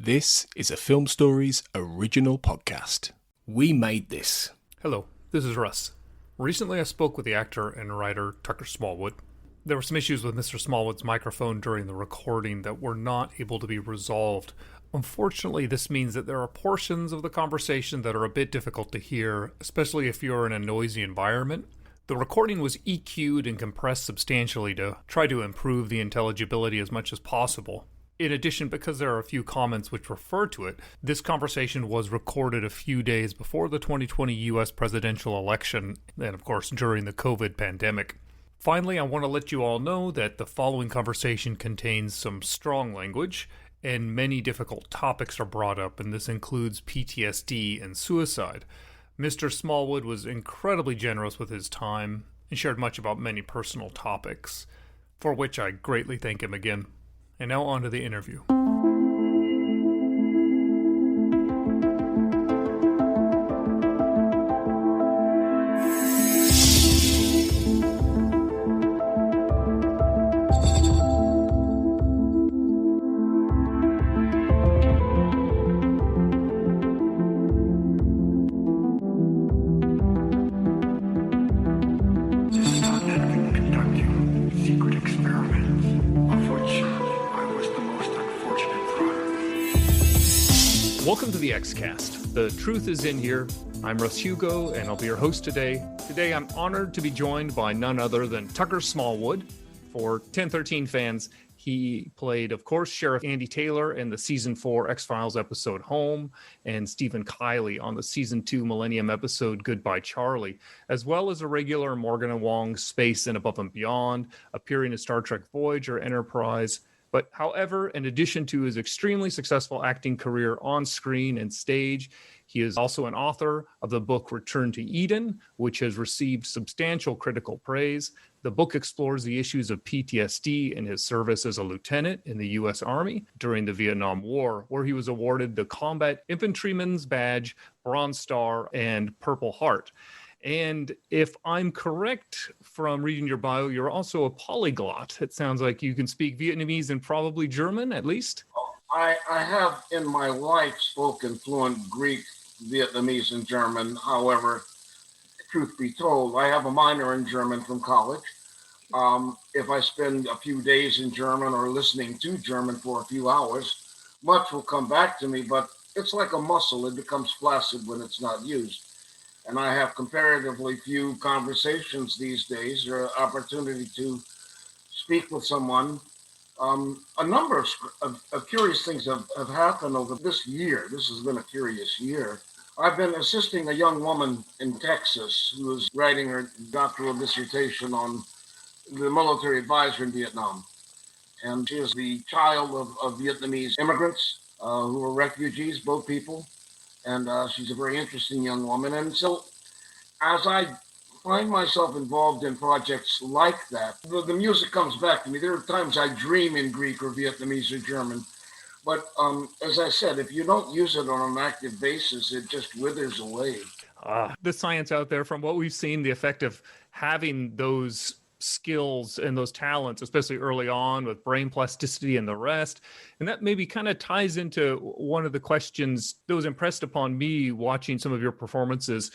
This is a Film Stories original podcast. We made this. Hello, this is Russ. Recently I spoke with the actor and writer Tucker Smallwood. There were some issues with Mr. Smallwood's microphone during the recording that were not able to be resolved. Unfortunately, this means that there are portions of the conversation that are a bit difficult to hear, especially if you're in a noisy environment. The recording was EQ'd and compressed substantially to try to improve the intelligibility as much as possible. In addition, because there are a few comments which refer to it, this conversation was recorded a few days before the 2020 U.S. presidential election, and of course during the COVID pandemic. Finally, I want to let you all know that the following conversation contains some strong language, and many difficult topics are brought up, and this includes PTSD and suicide. Mr. Smallwood was incredibly generous with his time and shared much about many personal topics, for which I greatly thank him again. And now on to the interview. Welcome to the X-Cast. The truth is in here. I'm Russ Hugo, and I'll be your host today. Today, I'm honored to be joined by none other than Tucker Smallwood. For 1013 fans, he played, of course, Sheriff Andy Taylor in the Season 4 X-Files episode Home, and Stephen Kiley on the Season 2 Millennium episode Goodbye Charlie, as well as a regular Morgan and Wong Space and Above and Beyond, appearing in Star Trek Voyager Enterprise. But however, in addition to his extremely successful acting career on screen and stage, he is also an author of the book Return to Eden, which has received substantial critical praise. The book explores the issues of PTSD in his service as a lieutenant in the U.S. Army during the Vietnam War, where he was awarded the Combat Infantryman's Badge, Bronze Star, and Purple Heart. And if I'm correct from reading your bio, you're also a polyglot. It sounds like you can speak Vietnamese and probably German, at least. I have in my life spoken fluent Greek, Vietnamese, and German. However, truth be told, I have a minor in German from college. If I spend a few days in German or listening to German for a few hours, much will come back to me, but it's like a muscle. It becomes flaccid when it's not used. And I have comparatively few conversations these days or opportunity to speak with someone. A number of curious things have happened over this year. This has been a curious year. I've been assisting a young woman in Texas who is writing her doctoral dissertation on the military advisor in Vietnam. And she is the child of Vietnamese immigrants who were refugees, both people. And she's a very interesting young woman. And so as I find myself involved in projects like that, the music comes back to me. There are times I dream in Greek or Vietnamese or German. But as I said, if you don't use it on an active basis, it just withers away. The science out there, from what we've seen, the effect of having those skills and those talents, especially early on with brain plasticity and the rest. And that maybe kind of ties into one of the questions that was impressed upon me watching some of your performances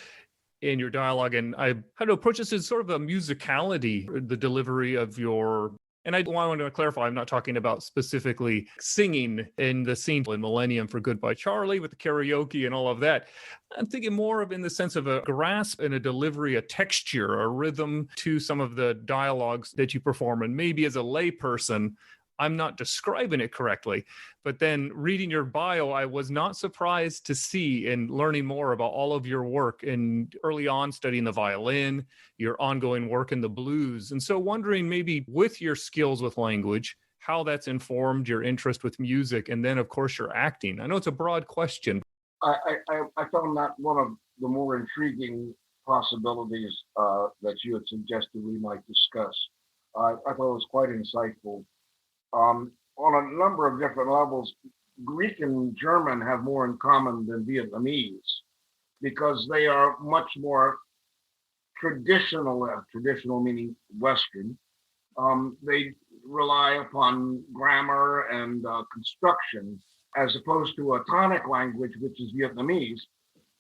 in your dialogue. And I had to approach this as sort of a musicality, the delivery of your... And I want to clarify, I'm not talking about specifically singing in the scene in Millennium for Goodbye Charlie with the karaoke and all of that. I'm thinking more of in the sense of a grasp and a delivery, a texture, a rhythm to some of the dialogues that you perform. And maybe as a layperson, I'm not describing it correctly. But then reading your bio, I was not surprised to see and learning more about all of your work and early on studying the violin, your ongoing work in the blues. And so wondering maybe with your skills with language, how that's informed your interest with music, and then of course your acting. I know it's a broad question. I found that one of the more intriguing possibilities that you had suggested we might discuss. I thought it was quite insightful. On a number of different levels, Greek and German have more in common than Vietnamese because they are much more traditional meaning Western. They rely upon grammar and construction as opposed to a tonic language, which is Vietnamese,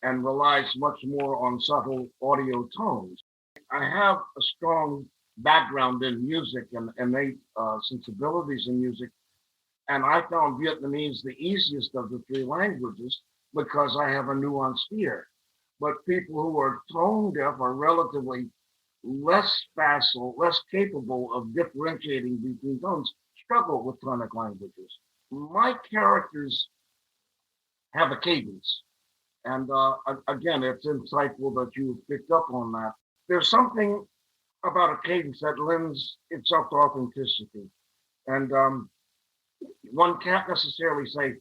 and relies much more on subtle audio tones. I have a strong background in music and innate sensibilities in music, and I found Vietnamese the easiest of the three languages because I have a nuanced ear. But people who are tone deaf are relatively less facile, less capable of differentiating between tones, struggle with tonic languages. My characters have a cadence. And again, it's insightful that you picked up on that. There's something about a cadence that lends itself to authenticity. And one can't necessarily say,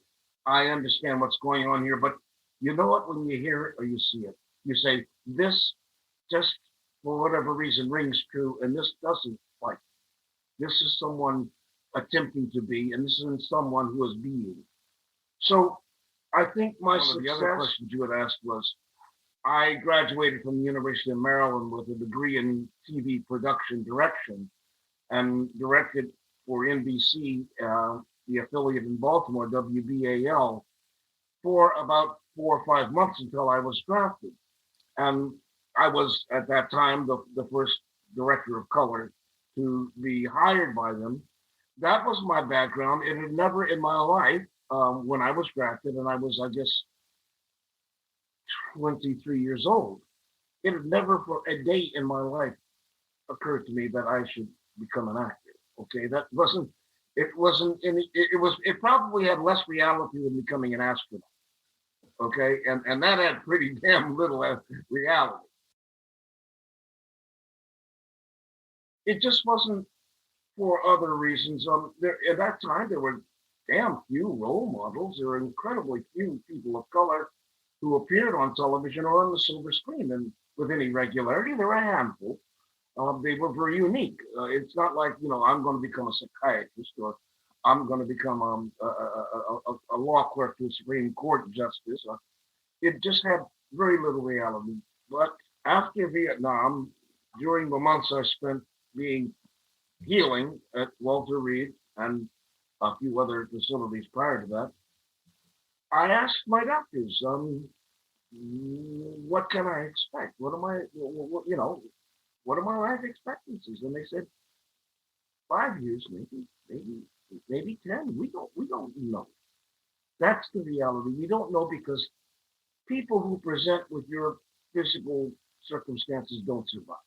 I understand what's going on here, but you know what, when you hear it or you see it, you say, this just for whatever reason rings true, and this doesn't like. This is someone attempting to be, and this isn't someone who is being. So I think one of the other questions you had asked was, I graduated from the University of Maryland with a degree in TV production direction and directed for NBC, the affiliate in Baltimore, WBAL, for about 4 or 5 months until I was drafted. And I was, at that time, the first director of color to be hired by them. That was my background. It had never in my life, when I was drafted, and I was, I guess, 23 years old, it had never for a day in my life occurred to me that I should become an actor. Okay, that wasn't, it wasn't any, it probably had less reality than becoming an astronaut. Okay, and that had pretty damn little reality. It just wasn't for other reasons. There, at that time, there were damn few role models. There were incredibly few people of color who appeared on television or on the silver screen, and with any regularity. There were a handful. They were very unique. It's not like, you know, I'm going to become a psychiatrist or I'm going to become a law clerk to a Supreme Court justice. It just had very little reality. But after Vietnam, during the months I spent healing at Walter Reed and a few other facilities prior to that, I asked my doctors, what can I expect? What am I, you know, what are my life expectancies? And they said, 5 years, maybe 10. We don't know. That's the reality. We don't know because people who present with your physical circumstances don't survive.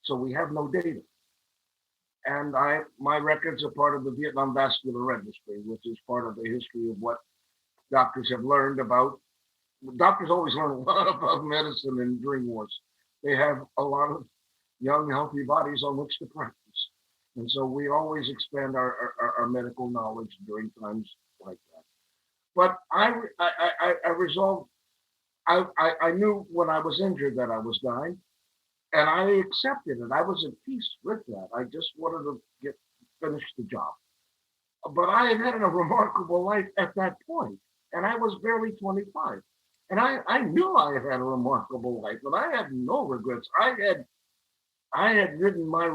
So we have no data. And my records are part of the Vietnam Vascular Registry, which is part of the history of what doctors have learned about. Doctors always learn a lot about medicine and during wars. They have a lot of young, healthy bodies on which to practice. And so we always expand our medical knowledge during times like that. But I resolved, I knew when I was injured that I was dying, and I accepted it. I was at peace with that. I just wanted to finish the job. But I had had a remarkable life at that point, and I was barely 25. And I knew I had had a remarkable life, but I had no regrets. I had ridden my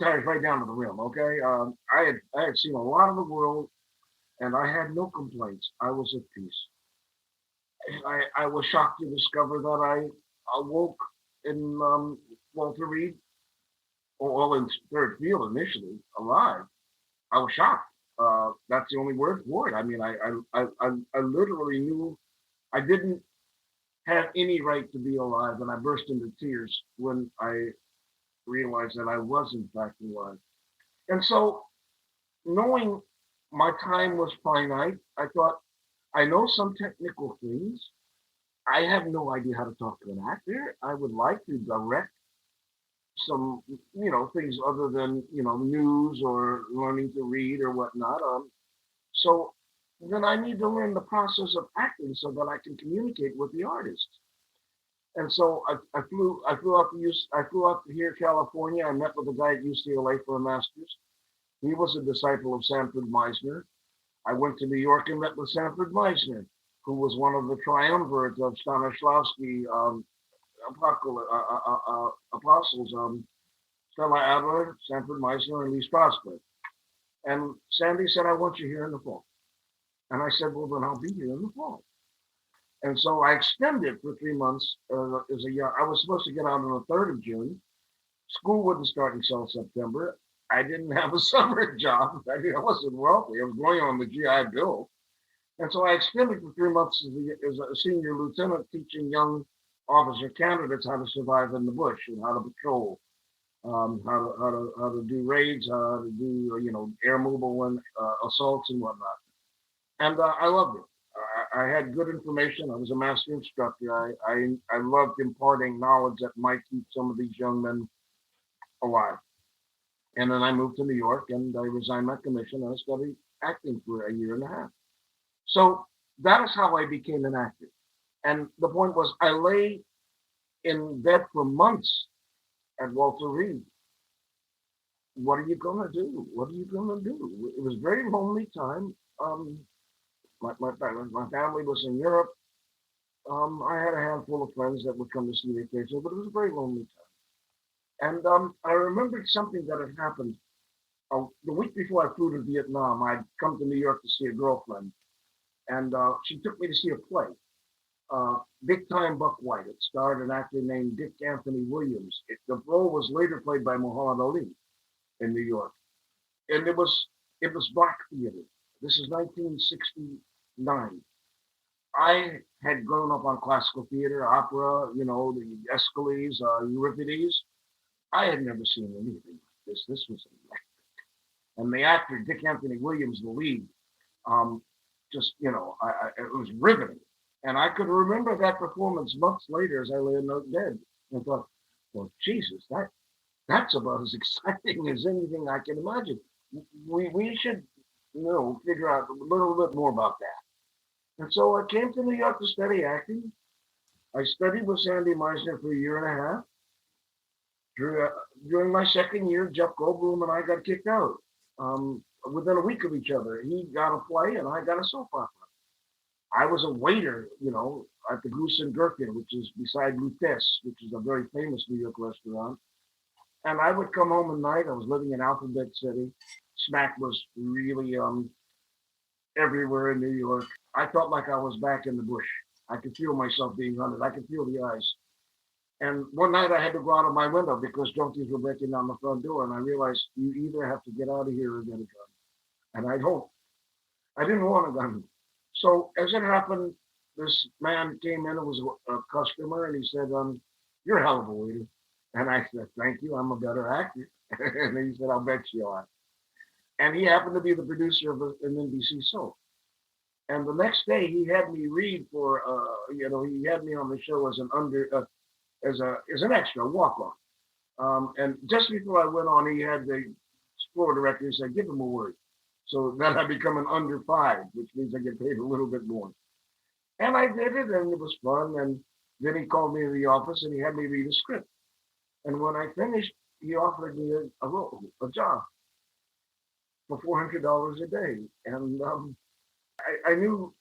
tires right down to the rim. Okay, I had seen a lot of the world, and I had no complaints. I was at peace. I was shocked to discover that I awoke in Walter Reed, well, in third field initially, alive. I was shocked. That's the only word for it. I mean, I literally knew I didn't have any right to be alive, and I burst into tears when I realized that I was in fact alive. And so, knowing my time was finite, I thought, I know some technical things. I have no idea how to talk to an actor. I would like to direct some, you know, things other than, you know, news or learning to read or whatnot. So then I need to learn the process of acting so that I can communicate with the artists. And so I flew out to here, California. I met with a guy at UCLA for a master's. He was a disciple of Sanford Meisner. I went to New York and met with Sanford Meisner, who was one of the triumvirate of Stanislavski apostles, Stella Adler, Sanford Meisner, and Lee Strasberg. And Sandy said, I want you here in the fall. And I said, well, then I'll be here in the fall. And so I extended for 3 months as a year. I was supposed to get out on the 3rd of June. School wouldn't start until September. I didn't have a summer job. I mean, I wasn't wealthy. I was going on the GI Bill. And so I extended for 3 months as a senior lieutenant, teaching young officer candidates how to survive in the bush and how to patrol, how to do raids, how to do air mobile assaults and whatnot. And I loved it. I had good information. I was a master instructor. I loved imparting knowledge that might keep some of these young men alive. And then I moved to New York and I resigned my commission and I studied acting for a year and a half. So that is how I became an actor. And the point was, I lay in bed for months at Walter Reed. What are you going to do? What are you going to do? It was a very lonely time. My family was in Europe. I had a handful of friends that would come to see me occasionally, but it was a very lonely time. And I remembered something that had happened the week before I flew to Vietnam. I'd come to New York to see a girlfriend, and she took me to see a play, Big Time Buck White. It starred an actor named Dick Anthony Williams. The role was later played by Muhammad Ali in New York, and it was black theater. This is 1969. I had grown up on classical theater, opera, the Aeschylus, Euripides. I had never seen anything like this. This was electric. And the actor, Dick Anthony Williams, the lead, it was riveting. And I could remember that performance months later as I lay in bed and thought, well, Jesus, that's about as exciting as anything I can imagine. We should, figure out a little bit more about that. And so I came to New York to study acting. I studied with Sandy Meisner for a year and a half. During my second year, Jeff Goldblum and I got kicked out. Within a week of each other, he got a play and I got a soap opera. I was a waiter, at the Goose and Gherkin, which is beside Lutece, which is a very famous New York restaurant. And I would come home at night. I was living in Alphabet City. Smack was really everywhere in New York. I felt like I was back in the bush. I could feel myself being hunted. I could feel the ice. And one night I had to go out of my window because junkies were breaking down the front door. And I realized you either have to get out of here or get a gun. And I didn't want a gun. So as it happened, this man came in, it was a customer, and he said, you're a hell of a waiter. And I said, thank you, I'm a better actor. And he said, I'll bet you are. And he happened to be the producer of an NBC soap. And the next day he had me read for, he had me on the show as an extra, walk-on. And just before I went on, he had the floor director, he said, give him a word. So then I become an under 5, which means I get paid a little bit more. And I did it, and it was fun. And then he called me to the office, and he had me read a script. And when I finished, he offered me a job for $400 a day. And I knew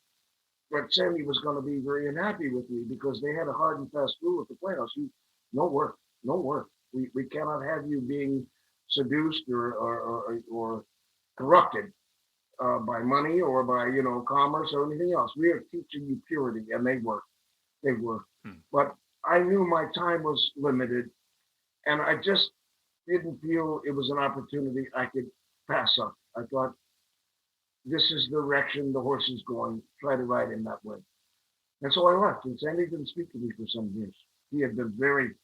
that Sandy was going to be very unhappy with me because they had a hard and fast rule at the playhouse. No work. We cannot have you being seduced or corrupted by money or by commerce or anything else. We are teaching you purity, and they were. But I knew my time was limited, and I just didn't feel it was an opportunity I could pass up. I thought, this is the direction the horse is going. Try to ride in that way. And so I left, and Sandy didn't speak to me for some years. He had been very,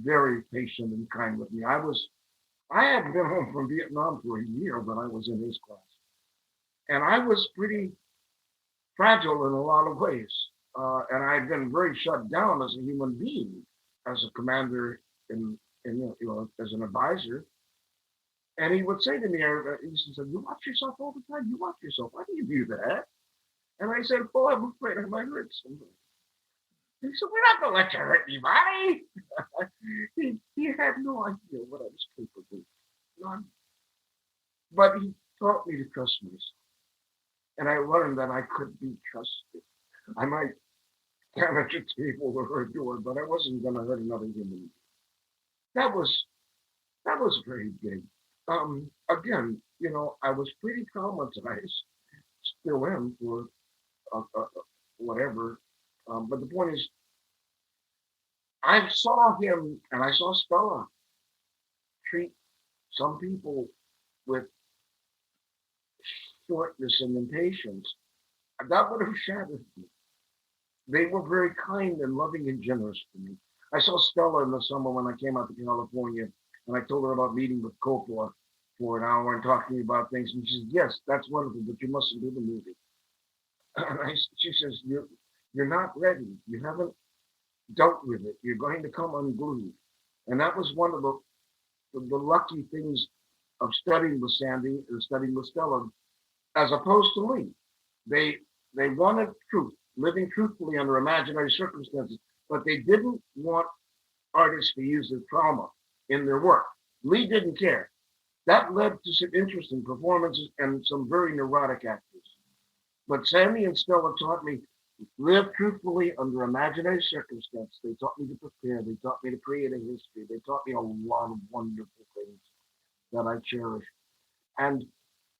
very patient and kind with me. I hadn't been home from Vietnam for a year when I was in his class. And I was pretty fragile in a lot of ways. And I had been very shut down as a human being, as a commander, as an advisor. And he would say to me, he said, you watch yourself all the time. You watch yourself. Why do you do that? And I said, well, I'm afraid I might hurt somebody. He said, we're not going to let you hurt anybody. he had no idea what I was capable of. None. But he taught me to trust myself. And I learned that I could be trusted. I might damage a table or a door, but I wasn't going to hurt another human being. That was very big. Again, I was pretty traumatized still am for whatever. But the point is, I saw him and I saw Stella treat some people with shortness and impatience. That would have shattered me. They were very kind and loving and generous to me. I saw Stella in the summer when I came out to California, and I told her about meeting with Coppola for an hour and talking about things. And she said, "Yes, that's wonderful, but you mustn't do the movie." And she says, "You're not ready. You haven't dealt with it. You're going to come unglued." And that was one of the lucky things of studying with Sandy and studying with Stella, as opposed to Lee. They wanted truth, living truthfully under imaginary circumstances, but they didn't want artists to use their trauma in their work. Lee didn't care. That led to some interesting performances and some very neurotic actors. But Sandy and Stella taught me live truthfully under imaginary circumstances. They taught me to prepare. They taught me to create a history. They taught me a lot of wonderful things that I cherish. And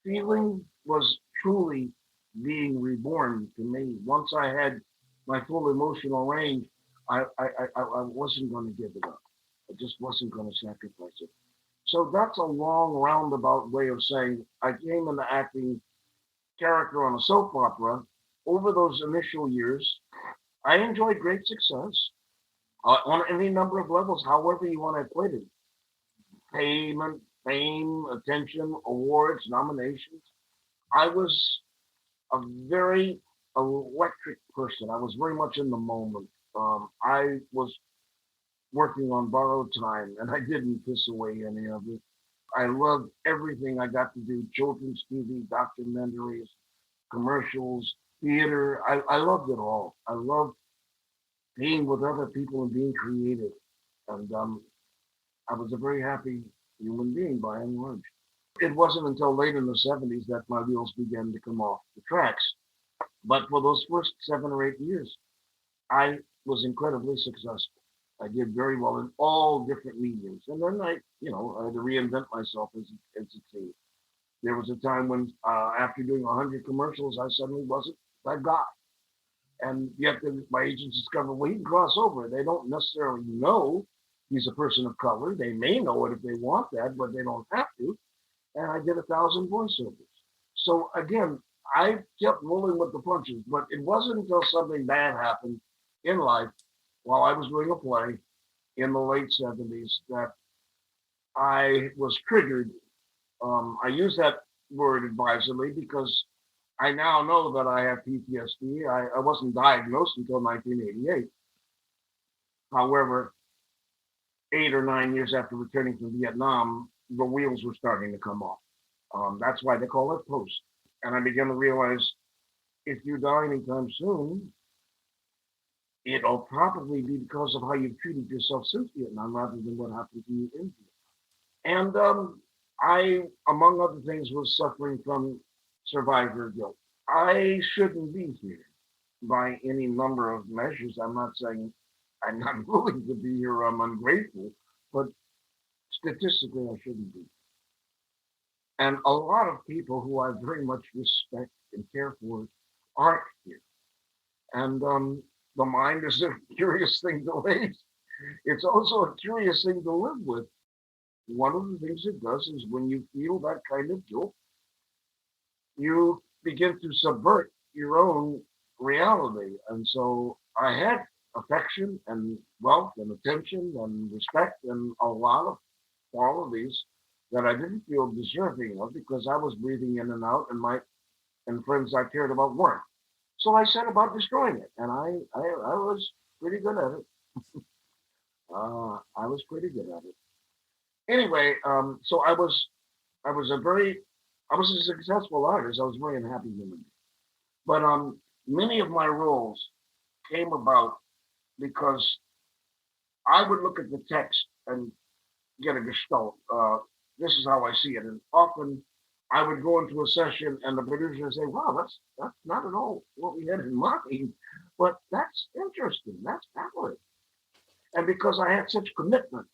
feeling was truly being reborn to me. Once I had my full emotional range, I wasn't going to give it up. I just wasn't going to sacrifice it. So that's a long roundabout way of saying I came into acting character on a soap opera. Over those initial years, I enjoyed great success on any number of levels, however you want to equate it. Payment, fame, attention, awards, nominations. I was a very electric person. I was very much in the moment. I was working on borrowed time and I didn't piss away any of it. I loved everything I got to do, children's TV, documentaries, commercials, theater. I loved it all. I loved being with other people and being creative. And I was a very happy human being by and large. It wasn't until late in the 70s that my wheels began to come off the tracks. But for those first 7 or 8 years, I was incredibly successful. I did very well in all different mediums. And then I had to reinvent myself as a team. There was a time when after doing 100 commercials, I suddenly wasn't that guy. And yet my agents discovered, well, he can cross over. They don't necessarily know he's a person of color. They may know it if they want that, but they don't have to. And I did 1,000 voiceovers. So again, I kept rolling with the punches, but it wasn't until something bad happened in life while I was doing a play in the late 70s that I was triggered. I use that word advisedly because I now know that I have PTSD. I wasn't diagnosed until 1988. However, 8 or 9 years after returning from Vietnam, the wheels were starting to come off. That's why they call it post. And I began to realize if you die anytime soon, it'll probably be because of how you've treated yourself since Vietnam rather than what happened to you in Vietnam. And I, among other things, was suffering from survivor guilt. I shouldn't be here by any number of measures. I'm not saying I'm not willing to be here, I'm ungrateful, but statistically, I shouldn't be. And a lot of people who I very much respect and care for aren't here. And the mind is a curious thing to raise. It's also a curious thing to live with. One of the things it does is when you feel that kind of guilt, you begin to subvert your own reality. And so I had affection and wealth and attention and respect and a lot of qualities that I didn't feel deserving of because I was breathing in and out and friends I cared about weren't. So I set about destroying it, and I was pretty good at it. I was pretty good at it. Anyway, so I was a successful artist. I was a very unhappy human being. But many of my roles came about because I would look at the text and get a gestalt. This is how I see it. And often I would go into a session and the producer would say, wow, that's not at all what we had in mind, but that's interesting. That's valid. And because I had such commitment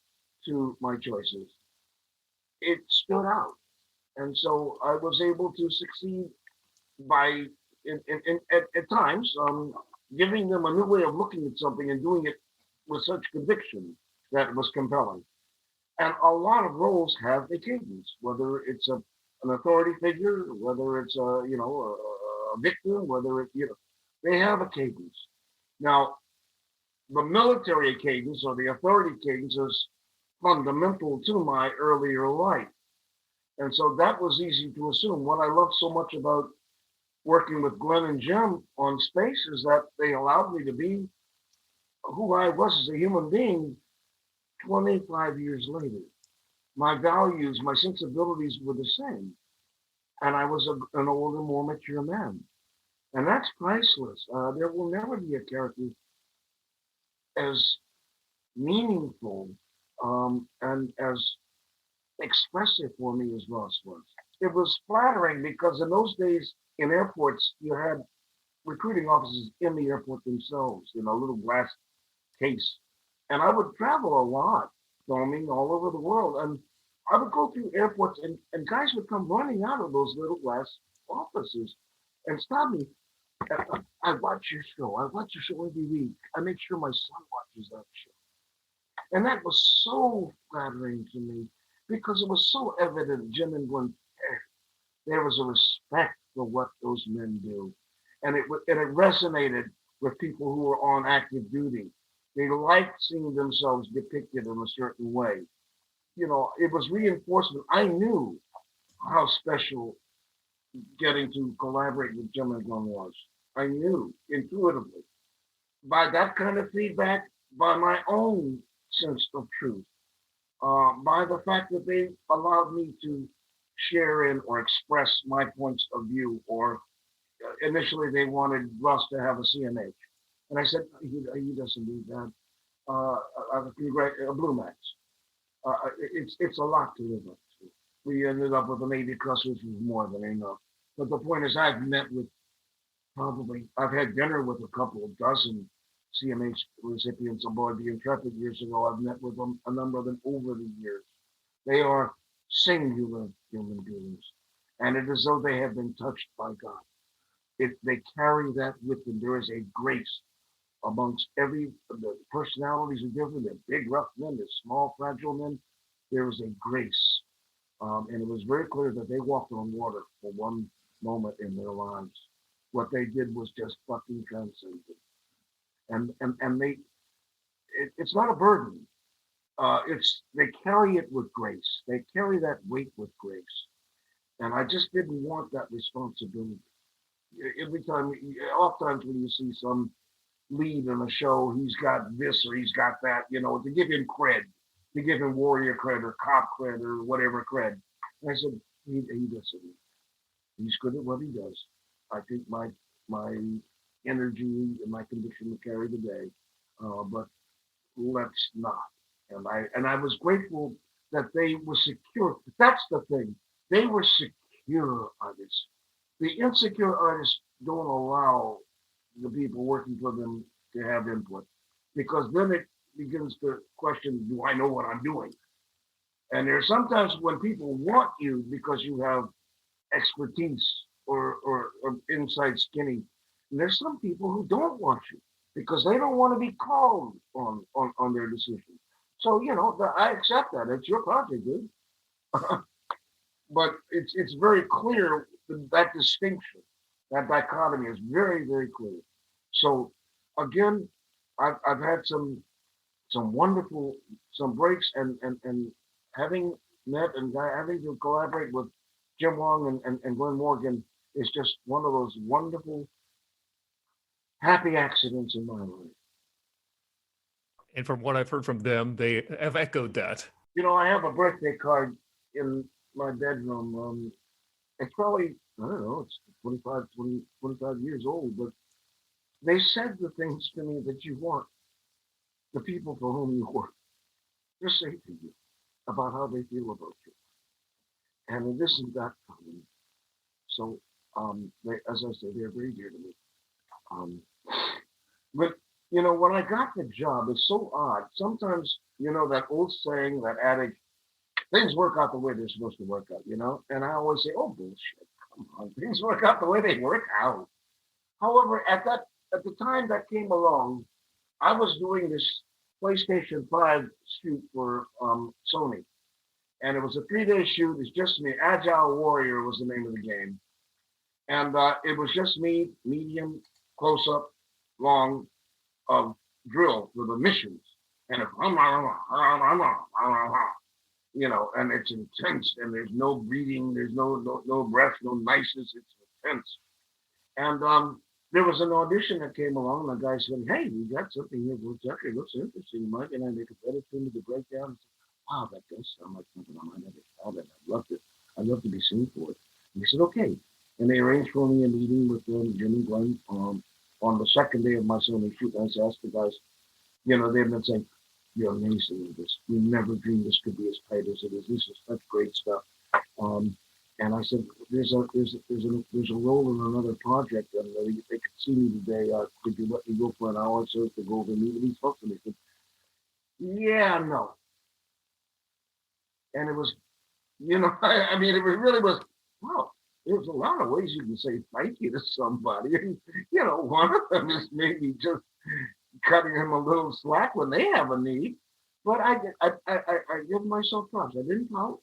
to my choices, it stood out. And so I was able to succeed by at times, giving them a new way of looking at something and doing it with such conviction that was compelling. And a lot of roles have a cadence, whether it's an authority figure, whether it's a victim, whether it they have a cadence. Now, the military cadence or the authority cadence is fundamental to my earlier life. And so that was easy to assume. What I love so much about working with Glenn and Jim on Space is that they allowed me to be who I was as a human being 25 years later. My values, my sensibilities were the same. And I was an older, more mature man. And that's priceless. There will never be a character as meaningful and as expressive for me as Ross was. It was flattering because in those days in airports, you had recruiting offices in the airport themselves in a little glass case. And I would travel a lot, filming all over the world. And I would go through airports and guys would come running out of those little glass offices and stop me. I watch your show. I watch your show every week. I make sure my son watches that show. And that was so flattering to me because it was so evident Jim and Glenn, there was a respect for what those men do. And it resonated with people who were on active duty. They liked seeing themselves depicted in a certain way. It was reinforcement. I knew how special getting to collaborate with Jim and Glenn was. I knew intuitively. By that kind of feedback, by my own sense of truth, by the fact that they allowed me to share in or express my points of view, or initially they wanted Russ to have a CMH. And I said, he doesn't need that. Blue Max. It's a lot to live up to. We ended up with a Navy Cross, which was more than enough. But the point is, I've had dinner with a couple of dozen CMH recipients aboard the Intrepid years ago. I've met with them, a number of them over the years. They are singular human beings. And it is though they have been touched by God. They carry that with them. There is a grace amongst the personalities are different. They're big, rough men, they're small, fragile men. There is a grace. And it was very clear that they walked on water for one moment in their lives. What they did was just fucking transcendent. And it's not a burden. They carry it with grace. They carry that weight with grace. And I just didn't want that responsibility. Every time, oftentimes when you see some lead in a show, he's got this or he's got that, to give him cred, to give him warrior cred or cop cred or whatever cred. And I said, he doesn't. He's good at what he does. I think my energy and my conviction will carry the day, but let's not. And I was grateful that they were secure. That's the thing. They were secure artists. The insecure artists don't allow the people working for them to have input, because then it begins to question, do I know what I'm doing? And there's sometimes when people want you because you have expertise or inside skinny. And there's some people who don't want you because they don't want to be called on their decision. So, I accept that. It's your project, dude. But it's very clear that distinction, that dichotomy is very, very clear. So again, I've had some wonderful breaks and having met and having to collaborate with Jim Wong and Glenn Morgan is just one of those wonderful happy accidents in my life. And from what I've heard from them, they have echoed that. I have a birthday card in my bedroom. It's probably, I don't know, it's 25 years old, but they said the things to me that you want the people for whom you work to say to you about how they feel about you. And it isn't that common. So, as I say, they're very dear to me. But, when I got the job, it's so odd. Sometimes, that old saying, that adage, things work out the way they're supposed to work out, And I always say, oh, bullshit. Come on. Things work out the way they work out. However, at the time that came along, I was doing this PlayStation 5 shoot for Sony. And it was a 3-day shoot. It's just me. Agile Warrior was the name of the game. And it was just me, medium, close up, long, drill for the missions. And it's, and it's intense. And there's no breathing. There's no breath, no niceness. It's intense. And there was an audition that came along. And the guy said, "Hey, we got something here for Tucker. It looks interesting. Mike and I make a better tune to the breakdown." Wow, that does sound like something I might never thought of. I'd love to be seen for it. And he said, "Okay." And they arranged for me a meeting with Jim and Glenn on the second day of my Sony shoot. I asked the guys, they've been saying, "You're amazing at this. We never dreamed this could be as tight as it is. This is such great stuff." And I said, "There's a role in another project, and they could see me today. Could you let me go for an hour or so to go over and meet with these folks?" And they said, "Yeah, no." And it was, I mean, it really was, wow, there's a lot of ways you can say thank you to somebody. And, one of them is maybe just cutting them a little slack when they have a need. But I give myself props. I didn't pout.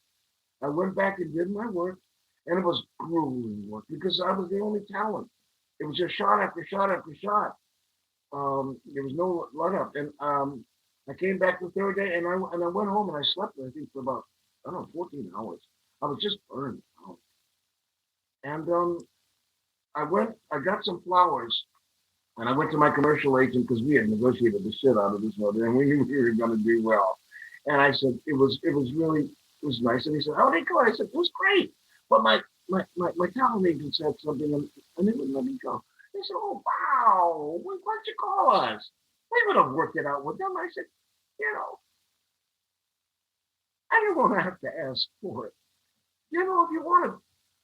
I went back and did my work. And it was grueling work because I was the only talent. It was just shot after shot after shot. There was no let up. And I came back the third day and I went home and I slept, I think, for about 14 hours. I was just burned out. And I got some flowers and I went to my commercial agent because we had negotiated the shit out of this order and we knew we were going to do well. And I said, it was nice. And he said, "How did it go?" I said, "It was great. But my talent agent said something and they wouldn't let me go." They said, "Oh, wow. Why don't you call us? We would have worked it out with them." I said, I didn't want to have to ask for it. If you want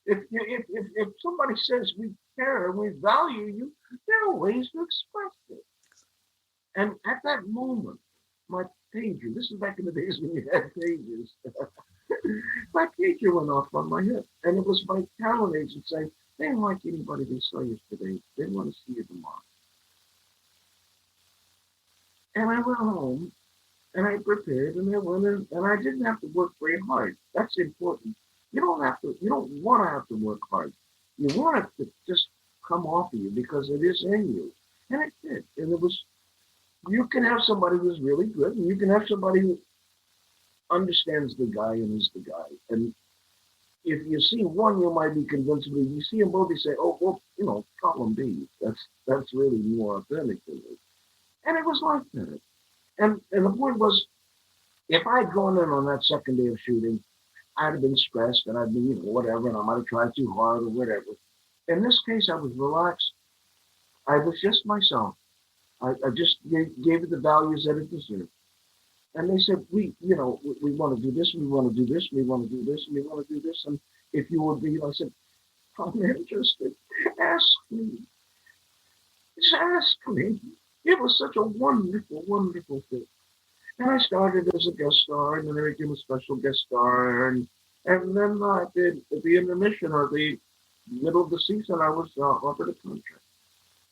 to, if somebody says we care and we value you, there are ways to express it. And at that moment, my pager, this is back in the days when you had pagers, my pager went off on my hip. And it was my talent agent saying, "They didn't like anybody they saw yesterday. They want to see you tomorrow." And I went home. And I prepared and I went in and I didn't have to work very hard. That's important. You don't want to have to work hard. You want it to just come off of you because it is in you. And it did. And you can have somebody who's really good and you can have somebody who understands the guy and is the guy. And if you see one, you might be convinced, but if you see them both, you say, "Oh, well, column B. That's really more authentic to me." And it was like that. And the point was, if I'd gone in on that second day of shooting, I'd have been stressed and I'd been, whatever, and I might have tried too hard or whatever. In this case, I was relaxed. I was just myself. I just gave it the values that it deserved. And they said, we want to do this, we want to do this, we want to do this, and we want to do this. And if you would be, I said, "I'm interested. Ask me. Just ask me." It was such a wonderful, wonderful thing. And I started as a guest star, and then I became a special guest star. And then at the intermission or the middle of the season, I was offered a contract.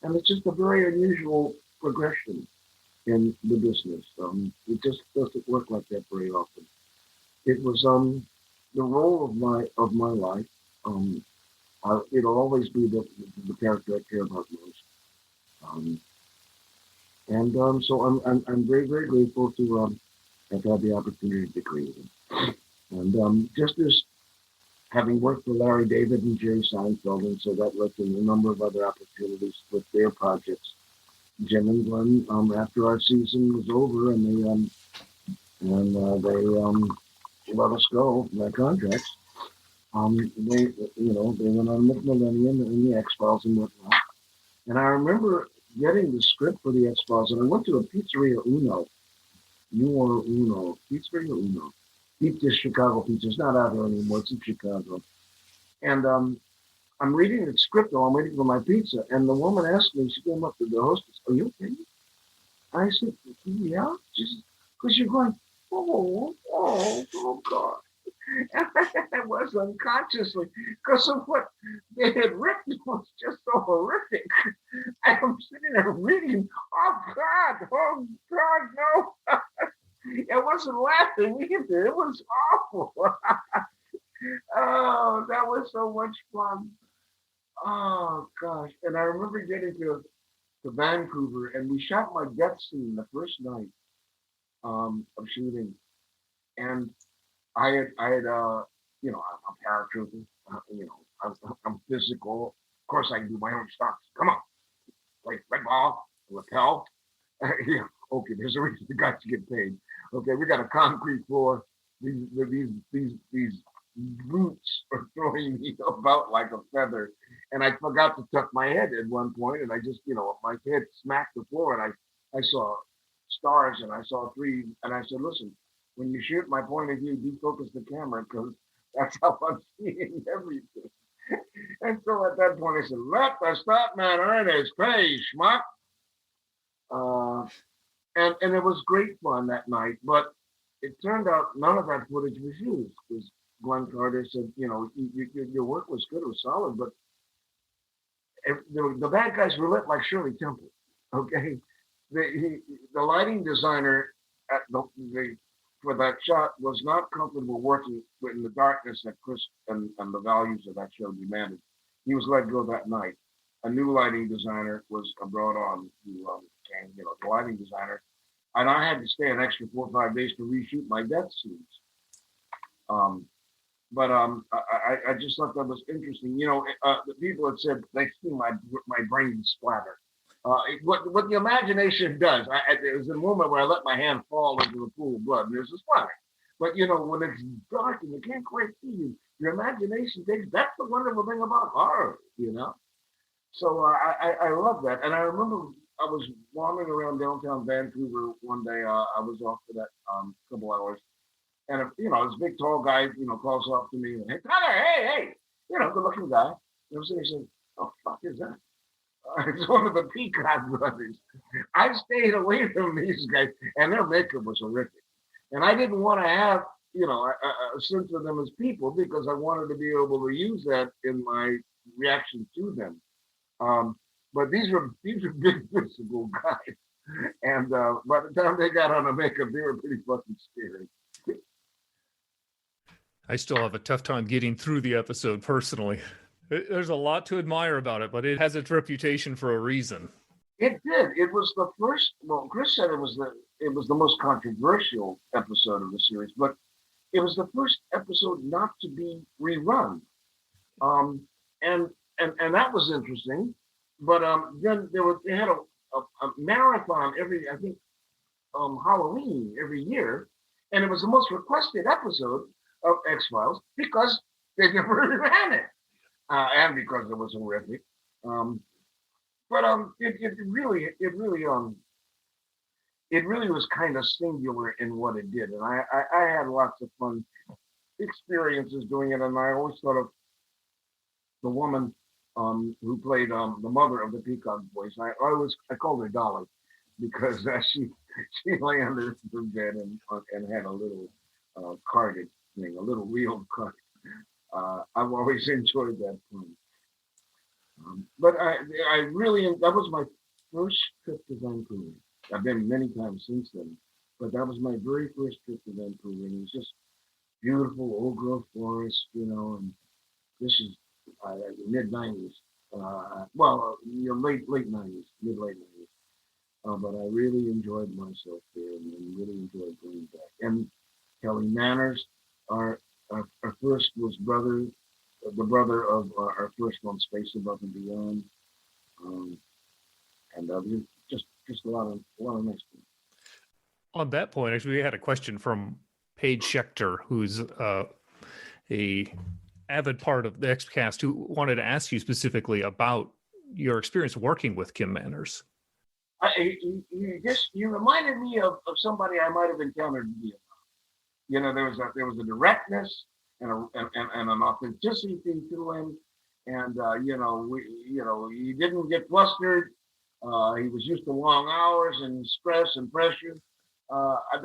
And it's just a very unusual progression in the business. It just doesn't work like that very often. It was the role of my life. It'll always be the character I care about most. So I'm very, very grateful to have had the opportunity to create it. And just as having worked for Larry David and Jerry Seinfeld, and so that led to a number of other opportunities with their projects. Jim and Glenn, after our season was over, and they let us go from our contracts. They went on with Millennium and the X-Files and whatnot. And I remember getting the script for the X-Files, and I went to a Pizzeria Uno. Pizzeria Uno. Pizza, Chicago Pizza. It's not out here anymore. It's in Chicago. And I'm reading the script while I'm waiting for my pizza, and the woman asked me, she came up to the hostess, "Are you okay?" I said, "Yeah." She said, "Because you're going, oh, God." And I was unconsciously, because of what they had written was just so horrific. there reading. Oh God, no. It wasn't laughing either. It was awful. Oh, that was so much fun. Oh gosh. And I remember getting to Vancouver and we shot my death scene the first night of shooting. And I had I'm a paratrooper, I'm physical. Of course I can do my own stunts. Come on. Like red ball, lapel. Yeah, okay, there's a reason the guys get paid. Okay, we got a concrete floor. These roots are throwing me about like a feather. And I forgot to tuck my head at one point, and I just, my head smacked the floor, and I saw stars, and I saw three, and I said, listen, when you shoot my point of view, defocus the camera, because that's how I'm seeing everything. And so at that point, I said, let the stuntman earn his pay, schmuck. And it was great fun that night, but it turned out none of that footage was used, because Glenn Carter said, your work was good, it was solid, but the bad guys were lit like Shirley Temple. Okay, the lighting designer at for that shot was not comfortable working in the darkness that Chris and the values of that show demanded. He was let go that night. A new lighting designer was brought on, who came, the lighting designer, and I had to stay an extra 4 or 5 days to reshoot my death scenes. But I just thought that was interesting. The people had said they see my brain splatter. What the imagination does, there was a moment where I let my hand fall into the pool of blood, and there's a splatter. But when it's dark and you can't quite see you, your imagination takes. That's the wonderful thing about horror, So I love that, and I remember I was wandering around downtown Vancouver one day. I was off for that couple hours. And this big tall guy, calls off to me and, hey, Tyler, hey, good looking guy. He said, "Oh, fuck is that?" It's one of the Peacock brothers. I stayed away from these guys, and their makeup was horrific. And I didn't want to have, a sense of them as people, because I wanted to be able to use that in my reaction to them. But these were big physical guys, and by the time they got on the makeup, they were pretty fucking scary. I still have a tough time getting through the episode personally. There's a lot to admire about it, but it has its reputation for a reason. It did. It was the first. Well, Chris said it was the most controversial episode of the series, but it was the first episode not to be rerun, and that was interesting. But then they had a marathon every, I think, Halloween every year, and it was the most requested episode of X-Files because they never ran it, and because it was horrific. But it really was kind of singular in what it did, and I had lots of fun experiences doing it, and I always thought of the woman who played the mother of the Peacock Boys. I called her Dolly because she lay under the bed and had a little carded thing, a little wheeled cart. I've always enjoyed that fun. But I really, that was my first trip to Vancouver. I've been many times since then, but that was my very first trip to Vancouver, and it was just beautiful old growth forest, and this is mid 90s. Late 90s, mid late 90s. But I really enjoyed myself there, and really enjoyed going back. And Kelly Manners, our first was the brother of our first one, Space Above and Beyond, and just a lot of nice things. On that point, actually, we had a question from Paige Schechter, who's a avid part of the XCast, who wanted to ask you specifically about your experience working with Kim Manners. You reminded me of somebody I might have encountered in Vietnam. There was a directness and an authenticity to him, and he didn't get flustered. He was used to long hours and stress and pressure. I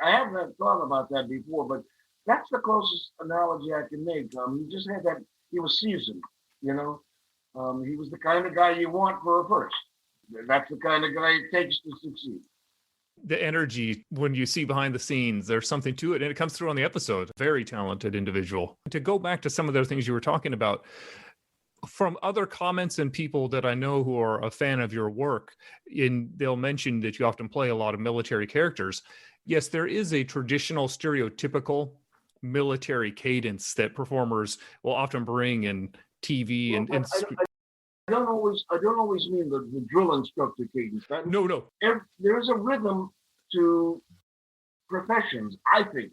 haven't thought about that before, but that's the closest analogy I can make. He just had that. He was seasoned. He was the kind of guy you want for a first. That's the kind of guy it takes to succeed. The energy when you see behind the scenes, there's something to it, and it comes through on the episode. Very talented individual. To go back to some of the things you were talking about, from other comments and people that I know who are a fan of your work, they'll mention that you often play a lot of military characters. Yes, there is a traditional stereotypical military cadence that performers will often bring in TV. Well, I don't always mean the drill instructor cadence. No. There's a rhythm to professions, I think.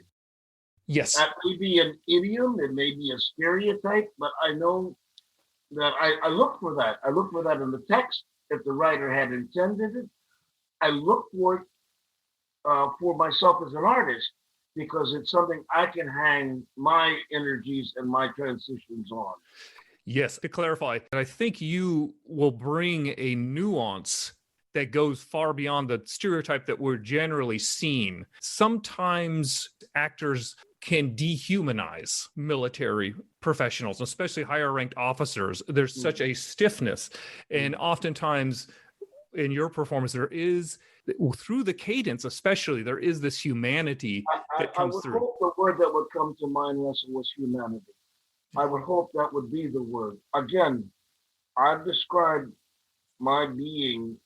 Yes. That may be an idiom, it may be a stereotype, but I know that I look for that. I look for that in the text, if the writer had intended it. I look for it for myself as an artist, because it's something I can hang my energies and my transitions on. Yes, to clarify, I think you will bring a nuance that goes far beyond the stereotype that we're generally seen. Sometimes actors can dehumanize military professionals, especially higher ranked officers. There's such a stiffness. And oftentimes in your performance, there is, through the cadence especially, there is this humanity that comes through. I would hope the word that would come to mind, Russell, was humanity. I would hope that would be the word. Again, I've described my being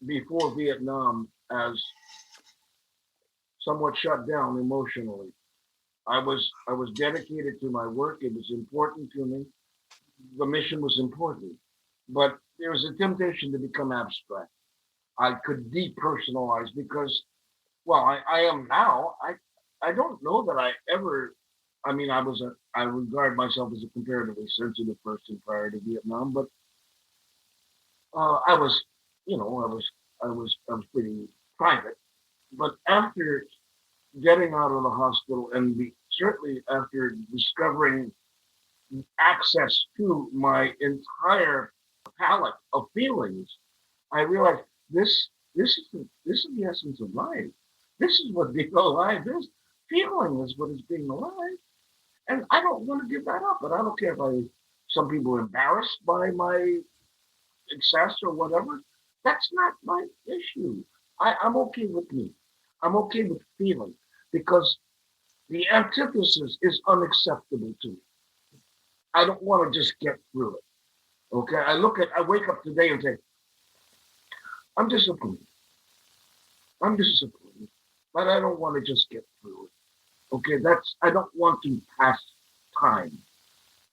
before Vietnam as somewhat shut down emotionally. I was dedicated to my work. It was important to me. The mission was important, but there was a temptation to become abstract. I could depersonalize because, well, I am now. I don't know that I ever. I mean, I regard myself as a comparatively sensitive person prior to Vietnam, but I was pretty private. But after getting out of the hospital and certainly after discovering access to my entire palette of feelings, I realized this is the essence of life. This is what being alive is. Feeling is what is being alive. And I don't want to give that up, but I don't care if some people are embarrassed by my success or whatever. That's not my issue. I'm okay with me. I'm okay with feeling, because the antithesis is unacceptable to me. I don't want to just get through it. Okay, I wake up today and say, I'm disappointed, but I don't want to just get through it. Okay, I don't want to pass time.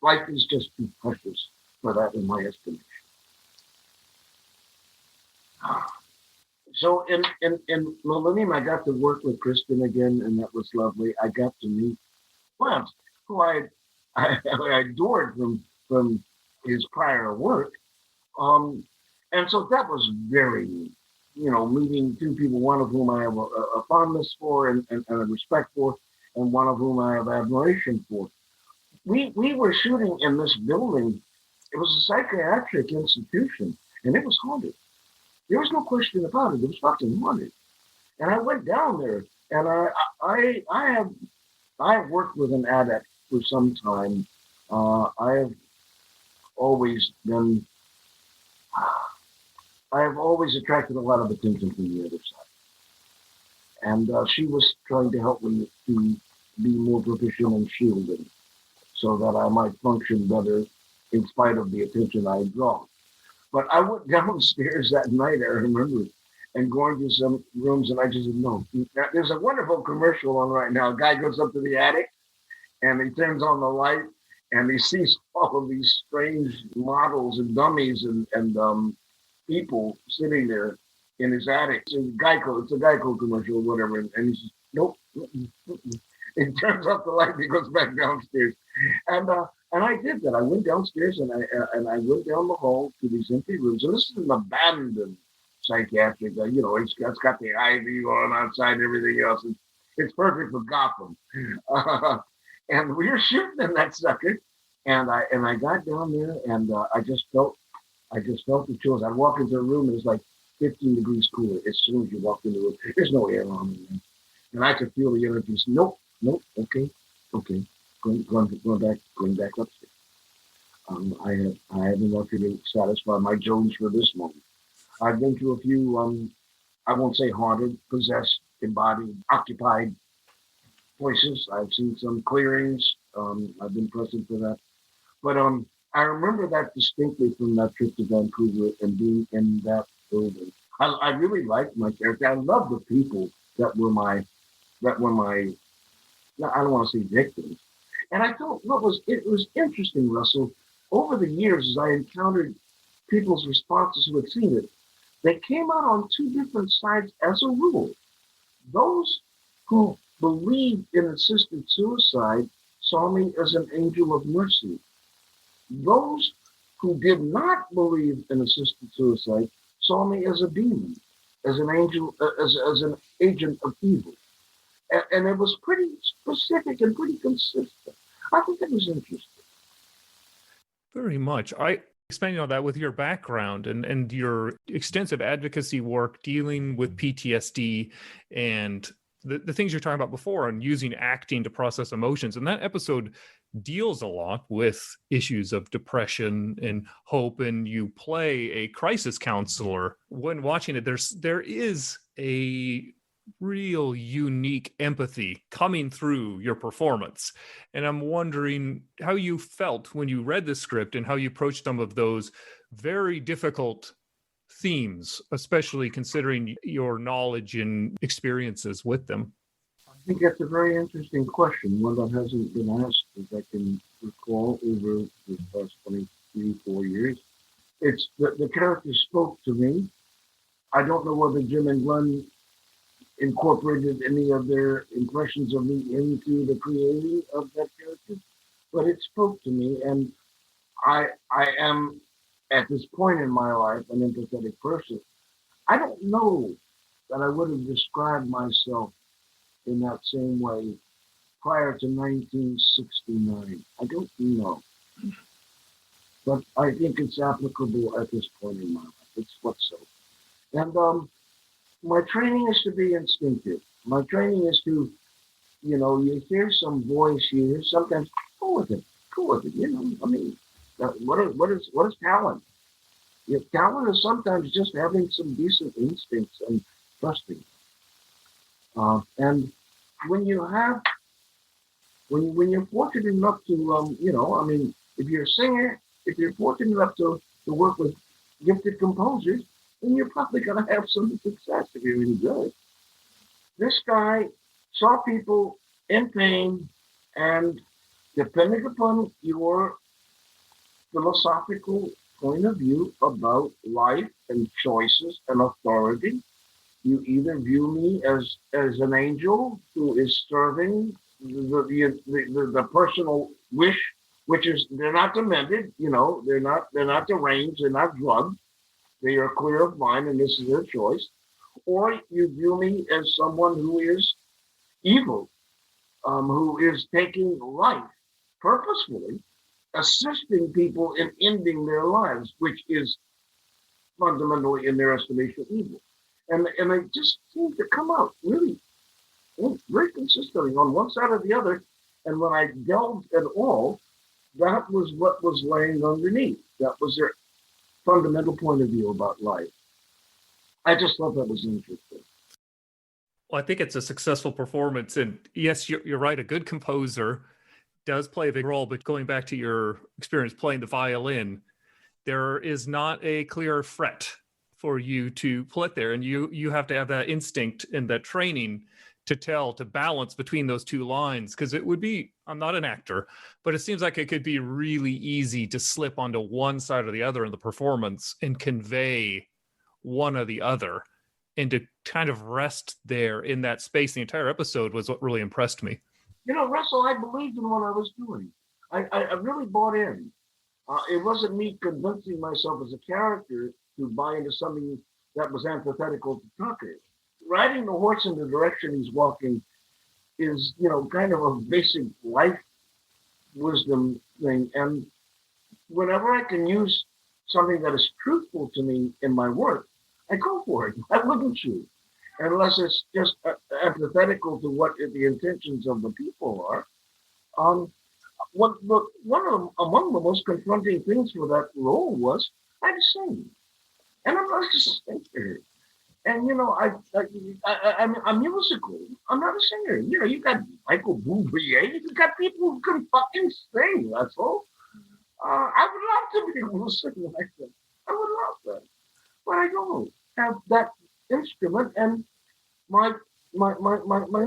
Life is just too precious for that, in my estimation. So in Millennium, I got to work with Kristen again, and that was lovely. I got to meet Lance, who I adored from his prior work. And so that was very neat. Meeting two people, one of whom I have a fondness for and a respect for, and one of whom I have admiration for. We were shooting in this building. It was a psychiatric institution, and it was haunted. There was no question about it. It was fucking haunted. And I went down there, and I have worked with an addict for some time. I have always attracted a lot of attention from the other side. And she was trying to help me to be more proficient in shielding so that I might function better in spite of the attention I draw. But I went downstairs that night, I remember, and going to some rooms, and I just said, no. There's a wonderful commercial on right now. A guy goes up to the attic, and he turns on the light, and he sees all of these strange models and dummies and people sitting there in his attic. It's a Geico commercial or whatever. And he says, nope. He turns off the light and he goes back downstairs. And I did that. I went downstairs and I went down the hall to these empty rooms. And this is an abandoned psychiatric. It's got the ivy on outside and everything else. It's perfect for Gotham. And we were shooting in that sucker. And I got down there and I just felt the chills. I walk into a room and it's like 15 degrees cooler as soon as you walk in the room. There's no air on in there. And I could feel the energies. Nope, okay. Going back upstairs. I have enough to satisfy my Jones for this moment. I've been to a few, I won't say haunted, possessed, embodied, occupied places. I've seen some clearings. I've been present for that. But I remember that distinctly from that trip to Vancouver and being in that building. I really liked my character. I loved the people that were my, I don't want to say victims. And I thought it was interesting, Russell, over the years as I encountered people's responses who had seen it, they came out on two different sides as a rule. Those who believed in assisted suicide saw me as an angel of mercy. Those who did not believe in assisted suicide saw me as a demon, as an angel, as an agent of evil. And it was pretty specific and pretty consistent. I think it was interesting. Very much. Expanding on that with your background and your extensive advocacy work dealing with PTSD and the things you're talking about before and using acting to process emotions. And that episode deals a lot with issues of depression and hope, and you play a crisis counselor. When watching it, there is a real unique empathy coming through your performance. And I'm wondering how you felt when you read the script and how you approached some of those very difficult themes, especially considering your knowledge and experiences with them. I think that's a very interesting question, one that hasn't been asked, as I can recall, over the past 23, 4 years. It's the character spoke to me. I don't know whether Jim and Glenn incorporated any of their impressions of me into the creating of that character, but it spoke to me, and I am, at this point in my life, an empathetic person. I don't know that I would have described myself in that same way prior to 1969. I don't know. But I think it's applicable at this point in my life. It's what's so. And my training is to be instinctive. My training is to, you hear some voice here, sometimes go with it, what is talent? Talent is sometimes just having some decent instincts and trusting. And when you're fortunate enough to, if you're a singer, if you're fortunate enough to work with gifted composers, then you're probably going to have some success if you're really good. This guy saw people in pain, and depending upon your philosophical point of view about life and choices and authority, you either view me as an angel who is serving the personal wish, which is they're not demented, they're not deranged, they're not drugged. They are clear of mind, and this is their choice. Or you view me as someone who is evil, who is taking life purposefully, assisting people in ending their lives, which is fundamentally, in their estimation, evil. And they just seem to come out really very consistently on one side or the other. And when I delved at all, that was what was laying underneath. That was their fundamental point of view about life. I just thought that was interesting. Well, I think it's a successful performance. And yes, you're right. A good composer does play a big role. But going back to your experience playing the violin, there is not a clear fret for you to pull it there. And you have to have that instinct and that training to balance between those two lines. Because it would be, I'm not an actor, but it seems like it could be really easy to slip onto one side or the other in the performance and convey one or the other. And to kind of rest there in that space, the entire episode was what really impressed me. Russell, I believed in what I was doing. I really bought in. It wasn't me convincing myself as a character to buy into something that was antithetical to Tucker. Riding the horse in the direction he's walking is, kind of a basic life wisdom thing. And whenever I can use something that is truthful to me in my work, I go for it. I wouldn't shoot, unless it's just antithetical to what the intentions of the people are. Among the most confronting things for that role was I had to sing. and I'm not a singer. And I'm musical. I'm not a singer. You got Michael Bublé. You got people who can fucking sing. That's all. I would love to be able to sing like that. I would love that, but I don't have that instrument, and my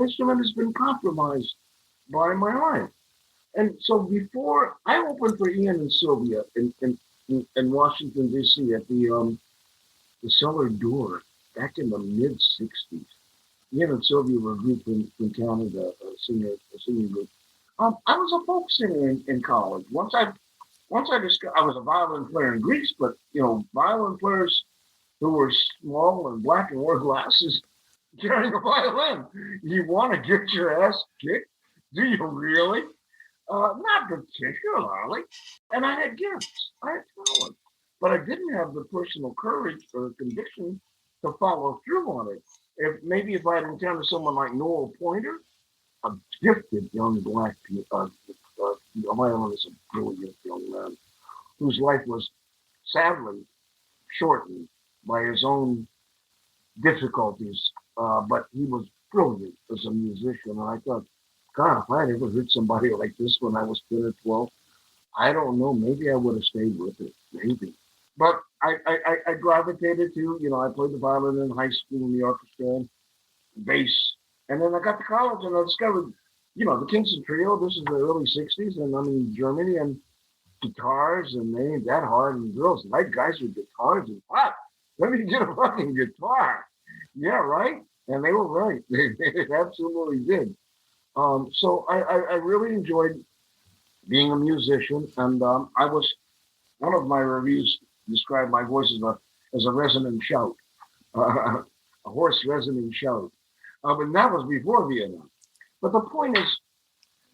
instrument has been compromised by my life. And so before I opened for Ian and Sylvia in Washington D.C. at the Cellar Door back in the mid '60s. Ian and Sylvia were a group from Canada, a singing group. I was a folk singer in college. Once I discovered, I was a violin player in Greece, but violin players who were small and black and wore glasses carrying a violin. You want to get your ass kicked? Do you really? Not particularly. And I had gifts. I had talent. But I didn't have the personal courage or conviction to follow through on it. If I had encountered someone like Noel Pointer, a gifted young black violinist, a brilliant young man, whose life was sadly shortened by his own difficulties, but he was brilliant as a musician. And I thought, God, if I had ever heard somebody like this when I was 10 or 12, I don't know, maybe I would have stayed with it, maybe. But I gravitated to, I played the violin in high school in the orchestra, bass. And then I got to college and I discovered, the Kingston Trio. This is the early 60s, and I'm in Germany, and guitars, and they ain't that hard, and girls like guys with guitars, and what? Let me get a fucking guitar. Yeah, right? And they were right. They absolutely did. So I really enjoyed being a musician, and I was, one of my reviews described my voice as a resonant shout, a hoarse resonant shout. But that was before Vietnam. But the point is,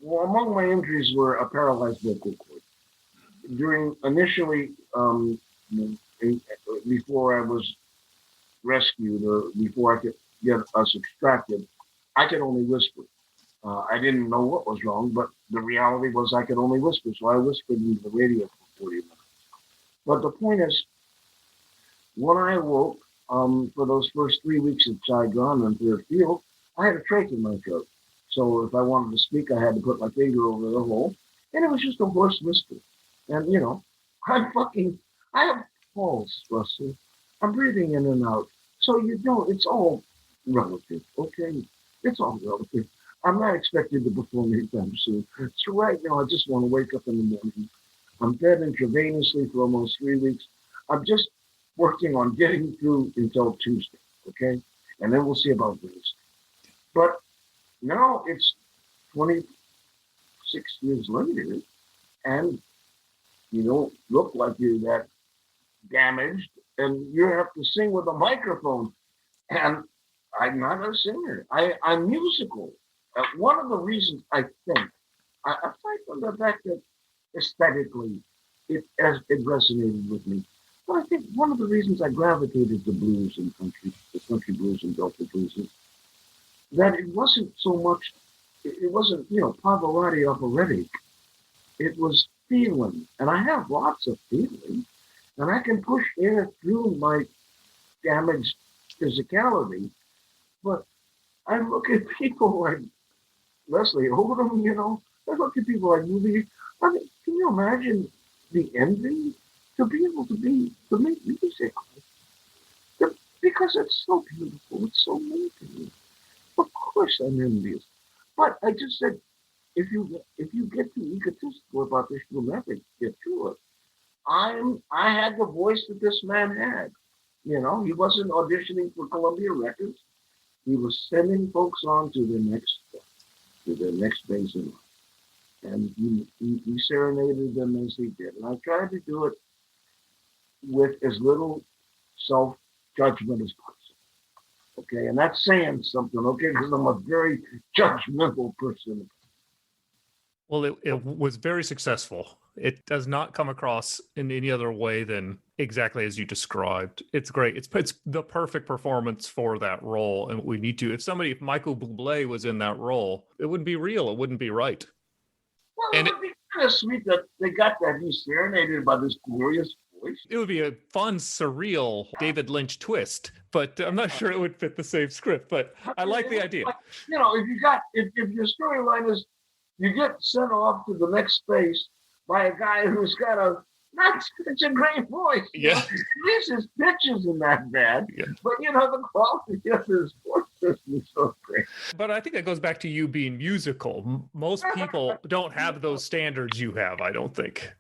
among my injuries were a paralyzed vocal cord. Initially, before I was rescued or before I could get us extracted, I could only whisper. I didn't know what was wrong, but the reality was I could only whisper. So I whispered into the radio for 40 minutes. But the point is, when I awoke, for those first 3 weeks at Saigon and Third Field, I had a trach in my throat. So if I wanted to speak, I had to put my finger over the hole, and it was just a hoarse whisper. And I have pulse, Russell. I'm breathing in and out. So it's all relative, okay? It's all relative. I'm not expected to perform anytime soon. So right now, I just want to wake up in the morning. I'm fed intravenously for almost 3 weeks. I'm just working on getting through until Tuesday, okay? And then we'll see about Wednesday. But now it's 26 years later, and you don't look like you're that damaged, and you have to sing with a microphone. And I'm not a singer. I'm musical. One of the reasons I think, aside from the fact that aesthetically it resonated with me, but I think one of the reasons I gravitated to blues and the country blues and Delta blues, is that it wasn't so much, it wasn't, Pavarotti operatic. It was feeling, and I have lots of feeling, and I can push air through my damaged physicality. But I look at people like Leslie Odom, I look at people like Movie. I mean, can you imagine the envy to be able to make music? Because it's so beautiful, it's so amazing. Of course I'm envious. But I just said, if you get too egotistical about this, you'll never get through it. I had the voice that this man had. He wasn't auditioning for Columbia Records. He was sending folks on to their next phase in life. And he serenaded them as he did. And I tried to do it with as little self-judgment as possible. Okay, and that's saying something, okay, because I'm a very judgmental person. Well, it was very successul. It does not come across in any other way than exactly as you described. It's great. It's the perfect performance for that role. And we need to, if Michael Bublé was in that role, it wouldn't be real. It wouldn't be right. Well, it would be kind of sweet that they got that. He's serenaded by this glorious voice. It would be a fun, surreal David Lynch twist, but I'm not sure it would fit the same script, but I like the idea. You know, if your storyline is you get sent off to the next space by a guy who's got not such a great voice. Yeah. At least his pitch isn't that bad. Yeah. But, the quality of his voice is so great. But I think that goes back to you being musical. Most people don't have those standards you have, I don't think.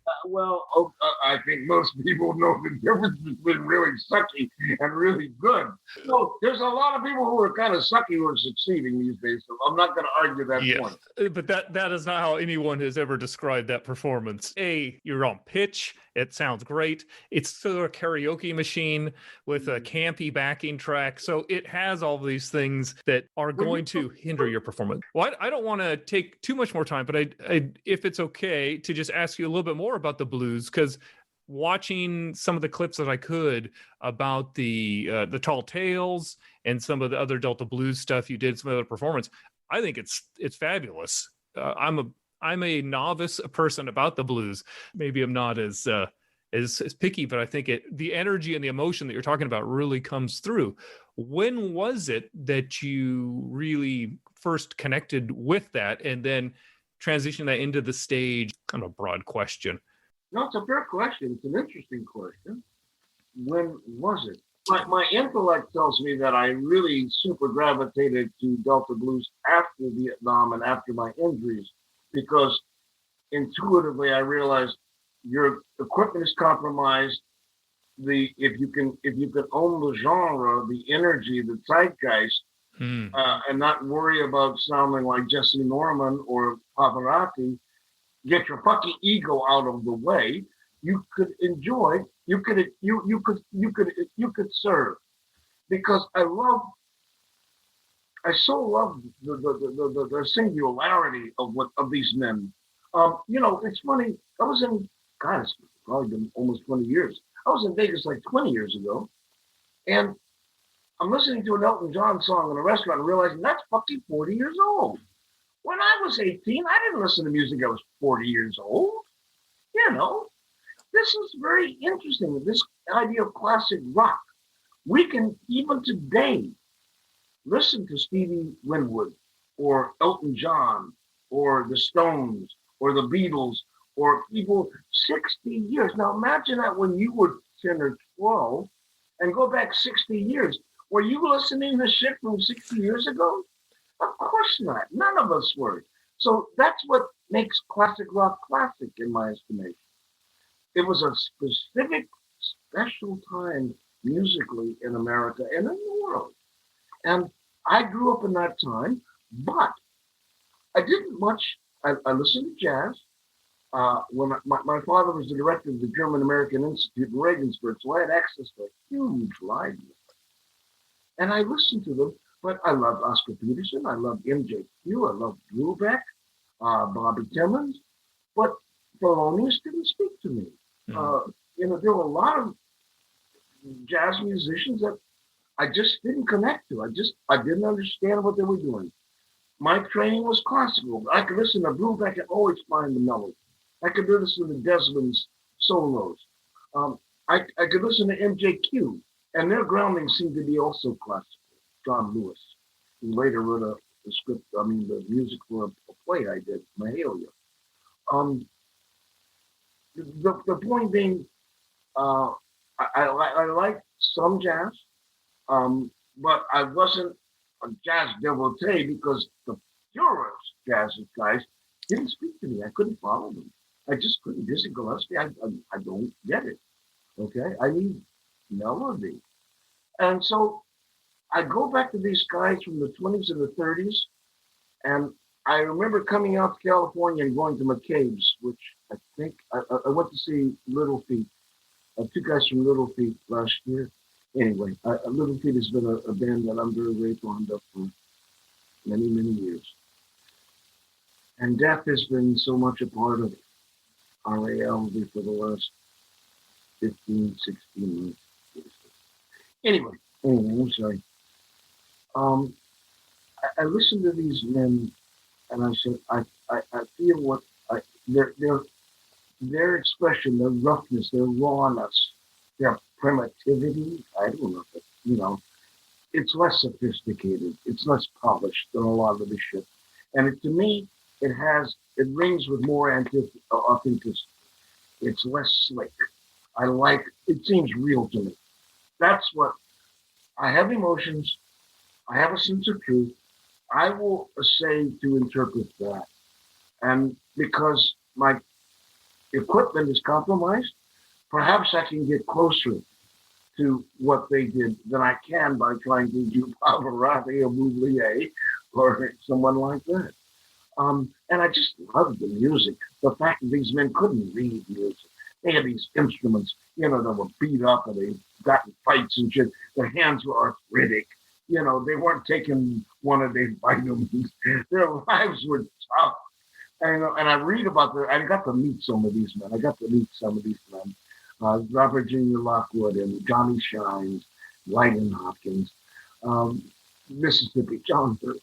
I think most people know the difference between really sucky and really good. So there's a lot of people who are kind of sucky who are succeeding these days. So I'm not going to argue that point. But that is not how anyone has ever described that performance. You're on pitch. It sounds great. It's sort of a karaoke machine with a campy backing track. So it has all these things that are going to hinder your performance. Well, I don't want to take too much more time, but I if it's okay to just ask you a little bit more about the blues, because watching some of the clips that I could about the Tall Tales and some of the other Delta blues stuff you did, some of the performance, I think it's fabulous. I'm a novice person about the blues. Maybe I'm not as picky, but I think the energy and the emotion that you're talking about really comes through. When was it that you really first connected with that and then transitioned that into the stage? Kind of a broad question. No, it's a fair question. It's an interesting question. When was it? My intellect tells me that I really super gravitated to Delta blues after Vietnam and after my injuries, because intuitively I realized your equipment is compromised. If you can own the genre, the energy, the zeitgeist, and not worry about sounding like Jesse Norman or Pavarotti, get your fucking ego out of the way. You could enjoy. You could serve, because I so love the singularity of these men. It's funny. I was in, God, it's probably been almost 20 years. I was in Vegas like 20 years ago, and I'm listening to an Elton John song in a restaurant and realizing that's fucking 40 years old. When I was 18, I didn't listen to music I was 40 years old. This is very interesting, this idea of classic rock. We can, even today, listen to Stevie Winwood or Elton John or the Stones or the Beatles or people 60 years. Now imagine that when you were 10 or 12 and go back 60 years. Were you listening to shit from 60 years ago? Of course not. None of us were. So that's what makes classic rock classic in my estimation. It was a specific, special time musically in America and in the world. And I grew up in that time, but I didn't much. I listened to jazz. When my father was the director of the German American Institute in Regensburg, so I had access to a huge library. And I listened to them, but I loved Oscar Peterson, I loved MJQ, I loved Brubeck, Bobby Timmons, but Thelonious didn't speak to me. There were a lot of jazz musicians that I just didn't connect to. I didn't understand what they were doing. My training was classical. I could listen to Brubeck and always find the melody. I could listen to Desmond's solos. I could listen to MJQ, and their grounding seemed to be also classical. John Lewis, who later wrote the music for a play I did, Mahalia. The point being, I liked some jazz, but I wasn't a jazz devotee because the purest jazz guys didn't speak to me. I couldn't follow them. I just couldn't. Dizzy Gillespie, I don't get it. Okay, I need melody, and so I go back to these guys from the 20s and the 30s, and I remember coming out to California and going to McCabe's, which I think I went to see Little Feat. Two guys from Little Feat last year. Anyway, Little Feat has been a band that I'm very, very fond of for many, many years. And death has been so much a part of our reality for the last 15, 16 months. Anyway, I'm sorry. I listened to these men, and I said, I feel what their expression, their roughness, their rawness, their primitivity. I don't know, but, it's less sophisticated. It's less polished than a lot of the shit. And to me, it rings with more authenticity. It's less slick. It seems real to me. That's what, I have emotions. I have a sense of truth. I will essay to interpret that. And because my equipment is compromised, perhaps I can get closer to what they did than I can by trying to do Pavarotti or Boublier or someone like that. And I just love the music. The fact that these men couldn't read music. They had these instruments, that were beat up and they got in fights and shit. Their hands were arthritic. They weren't taking one of their vitamins. Their lives were tough. And I read about I got to meet some of these men. Robert Jr. Lockwood and Johnny Shines, Lyden Hopkins, Mississippi John Burke.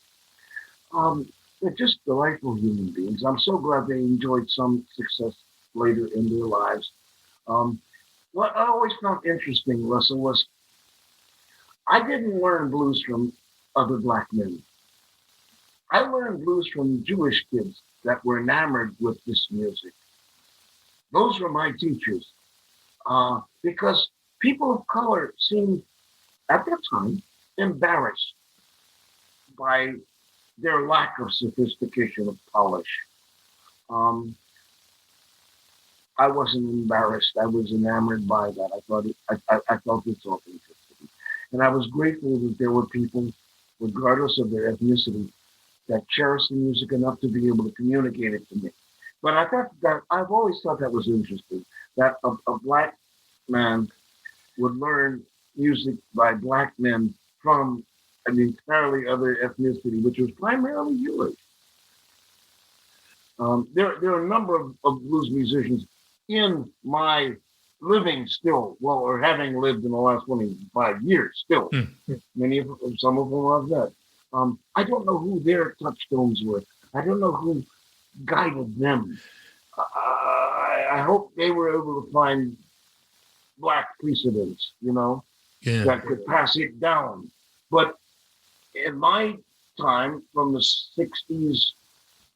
They're just delightful human beings. I'm so glad they enjoyed some success later in their lives. What I always found interesting, Russell, was I didn't learn blues from other black men. I learned blues from Jewish kids that were enamored with this music. Those were my teachers. Because people of color seemed, at that time, embarrassed by their lack of sophistication of polish. I wasn't embarrassed. I was enamored by that. I felt its authenticity. And I was grateful that there were people, regardless of their ethnicity, that cherished the music enough to be able to communicate it to me. But I thought that I've always thought that was interesting, that a black man would learn music by black men from an entirely other ethnicity, which was primarily Jewish. There are a number of blues musicians in my living still, or having lived in the last 25 years still. Some of them are that. I don't know who their touchstones were. I don't know who guided them. I hope they were able to find black precedents, that could pass it down. But in my time, from the 60s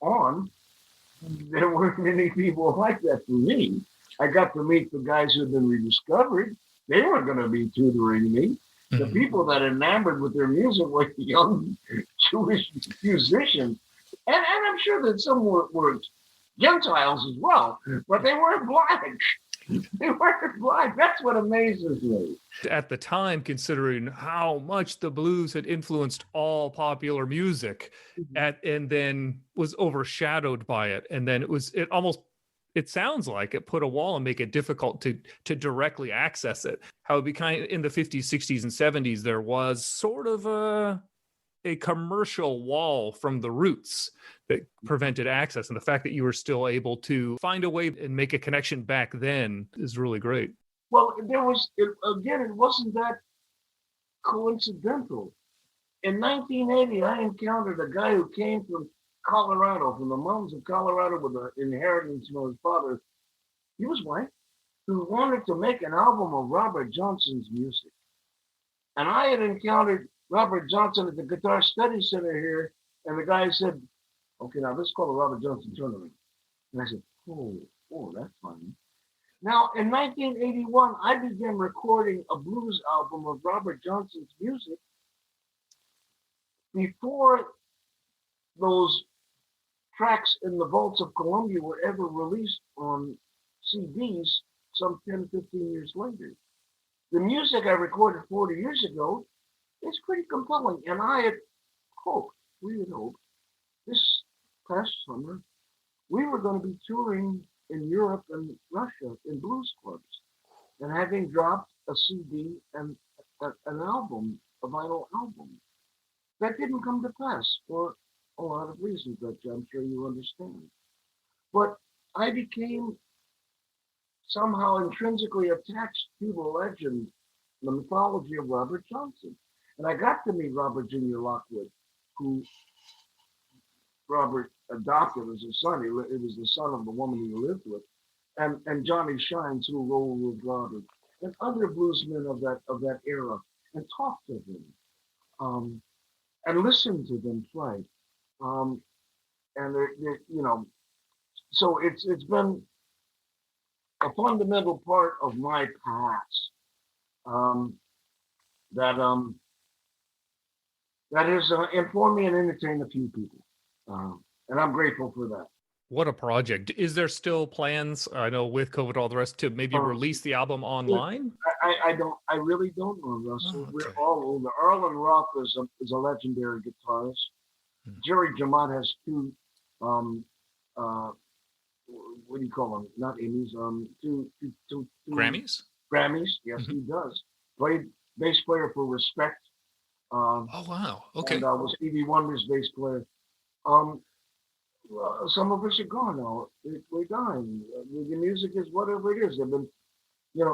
on, there weren't many people like that for me. I got to meet the guys who had been rediscovered. They weren't going to be tutoring me. The people that enamored with their music were young Jewish musicians. And I'm sure that some were Gentiles as well, but they weren't black. They weren't black. That's what amazes me. At the time, considering how much the blues had influenced all popular music, and then was overshadowed by it, and then it sounds like it put a wall and make it difficult to directly access it. How it became in the 50s, 60s, and 70s, there was sort of a commercial wall from the roots that prevented access. And the fact that you were still able to find a way and make a connection back then is really great. Well, it wasn't that coincidental. In 1980, I encountered a guy who came from Colorado, from the mountains of Colorado with an inheritance from his father. He was white, who wanted to make an album of Robert Johnson's music. And I had encountered Robert Johnson at the Guitar Study Center here, and the guy said, okay, now this is called a Robert Johnson tournament. And I said, oh, that's funny. Now, in 1981, I began recording a blues album of Robert Johnson's music before those tracks in the vaults of Columbia were ever released on CDs some 10, 15 years later. The music I recorded 40 years ago is pretty compelling. And we had hoped, this past summer, we were going to be touring in Europe and Russia in blues clubs and having dropped a CD and an album, a vinyl album. That didn't come to pass for a lot of reasons that I'm sure you understand. But I became somehow intrinsically attached to the legend, the mythology of Robert Johnson. And I got to meet Robert Jr. Lockwood, who Robert adopted as a son. It was the son of the woman he lived with. And Johnny Shines, who rolled with Robert. and other bluesmen of that era and talk to them, and listen to them play. Um, and so it's been a fundamental part of my past, um, that that has informed me and entertained a few people, and I'm grateful for that. What a project. Is there still plans, I know with COVID, all the rest, to maybe release the album online? I really don't know, Russell. Oh, We're okay. all over. Erlen Roth is a legendary guitarist. Jerry Jamont has two, what do you call them? Not Emmys, two Grammys? Grammys. Yes, he does. Played bass player for Respect. Oh, wow. Okay. And was Stevie Wonder's bass player. Some of us are gone now. We're dying. The music is whatever it is. There've been,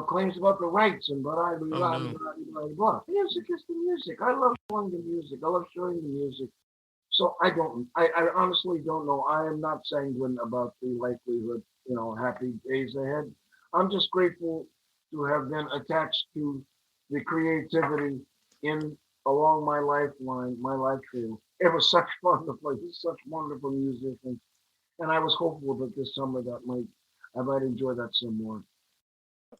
claims about the rights and blah, blah, blah, no. blah, blah, blah. Music is the music. I love showing the music. I love showing the music. So I honestly don't know. I am not sanguine about the likelihood, happy days ahead. I'm just grateful to have been attached to the creativity along my lifeline, my life trail. It was such fun to play with such wonderful musicians. And I was hopeful that this summer I might enjoy that some more.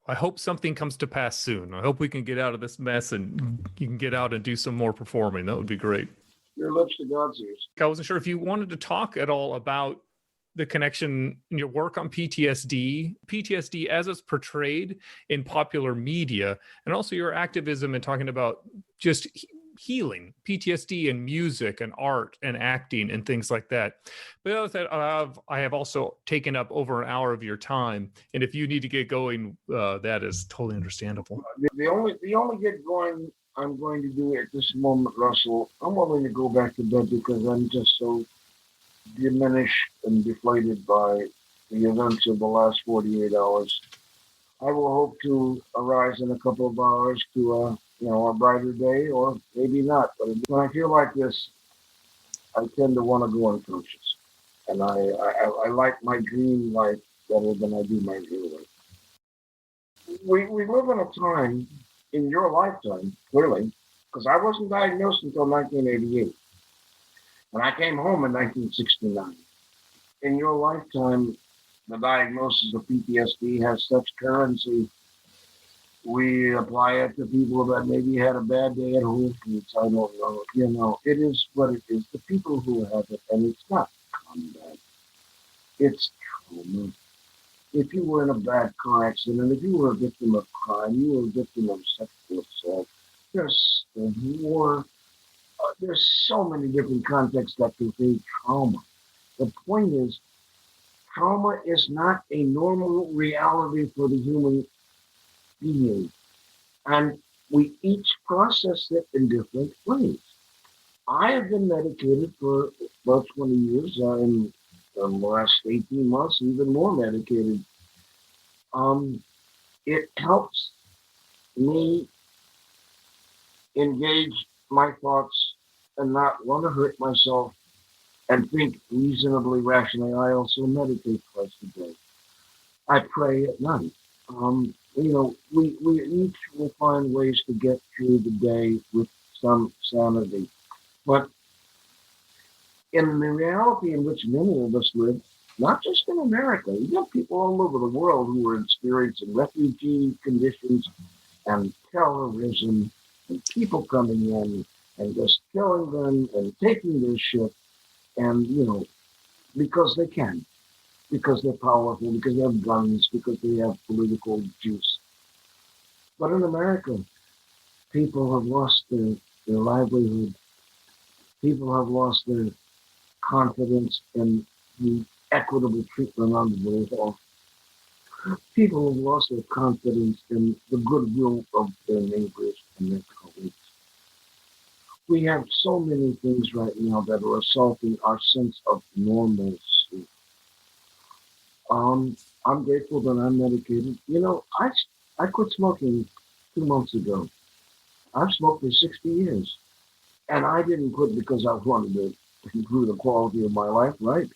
I hope something comes to pass soon. I hope we can get out of this mess and you can get out and do some more performing. That would be great. Your lips to God's ears. I wasn't sure if you wanted to talk at all about the connection in your work on PTSD as it's portrayed in popular media, and also your activism and talking about just healing PTSD and music and art and acting and things like that. But the other thing, I have also taken up over an hour of your time, and if you need to get going, that is totally understandable. The only get going I'm going to do at this moment, Russell, I'm willing to go back to bed because I'm just so diminished and deflated by the events of the last 48 hours. I will hope to arise in a couple of hours to a brighter day, or maybe not. But when I feel like this, I tend to want to go unconscious. And I like my dream life better than I do my real life. We live in a time in your lifetime, clearly, because I wasn't diagnosed until 1988. And I came home in 1969. In your lifetime, the diagnosis of PTSD has such currency. We apply it to people that maybe had a bad day at Whole Foods. I don't know. It is what it is. The people who have it, and it's not combat. It's trauma. If you were in a bad car accident, if you were a victim of crime, you were a victim of sexual assault, there's war. There's so many different contexts that convey trauma. The point is, trauma is not a normal reality for the human being. And we each process it in different ways. I have been medicated for about 20 years. In the last 18 months, even more medicated. It helps me engage my thoughts and not want to hurt myself and think reasonably rationally. I also meditate twice a day. I pray at night. We each will find ways to get through the day with some sanity. But in the reality in which many of us live, not just in America, you have people all over the world who are experiencing refugee conditions and terrorism and people coming in and just killing them and taking their shit, and because they can, because they're powerful, because they have guns, because they have political juice. But in America, people have lost their livelihood. People have lost their confidence in the equitable treatment under the law. People have lost their confidence in the goodwill of their neighbors and their colleagues. We have so many things right now that are assaulting our sense of normalcy. I'm grateful that I'm medicated. I quit smoking 2 months ago. I've smoked for 60 years. And I didn't quit because I wanted to improve the quality of my life, right?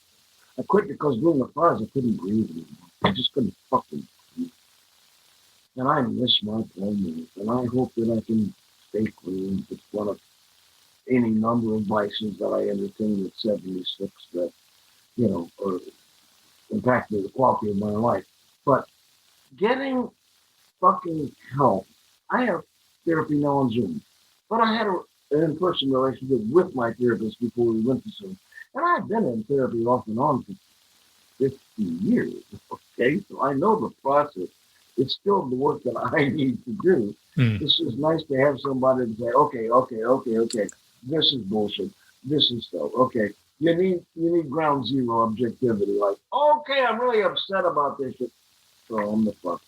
I quit because during the fires I couldn't breathe anymore. I just couldn't fucking breathe. And I miss my cleanliness. And I hope that I can stay clean. It's one of any number of vices that I entertained at 76 that, or impacted the quality of my life. But getting fucking help. I have therapy now on Zoom, but I had an in-person relationship with my therapist before we went to Zoom. And I've been in therapy off and on for 50 years. Okay, so I know the process. It's still the work that I need to do. It's just nice to have somebody to say, okay. This is bullshit. This is so. Okay. You need ground zero objectivity. Like, okay, I'm really upset about this shit. So I'm the fuck.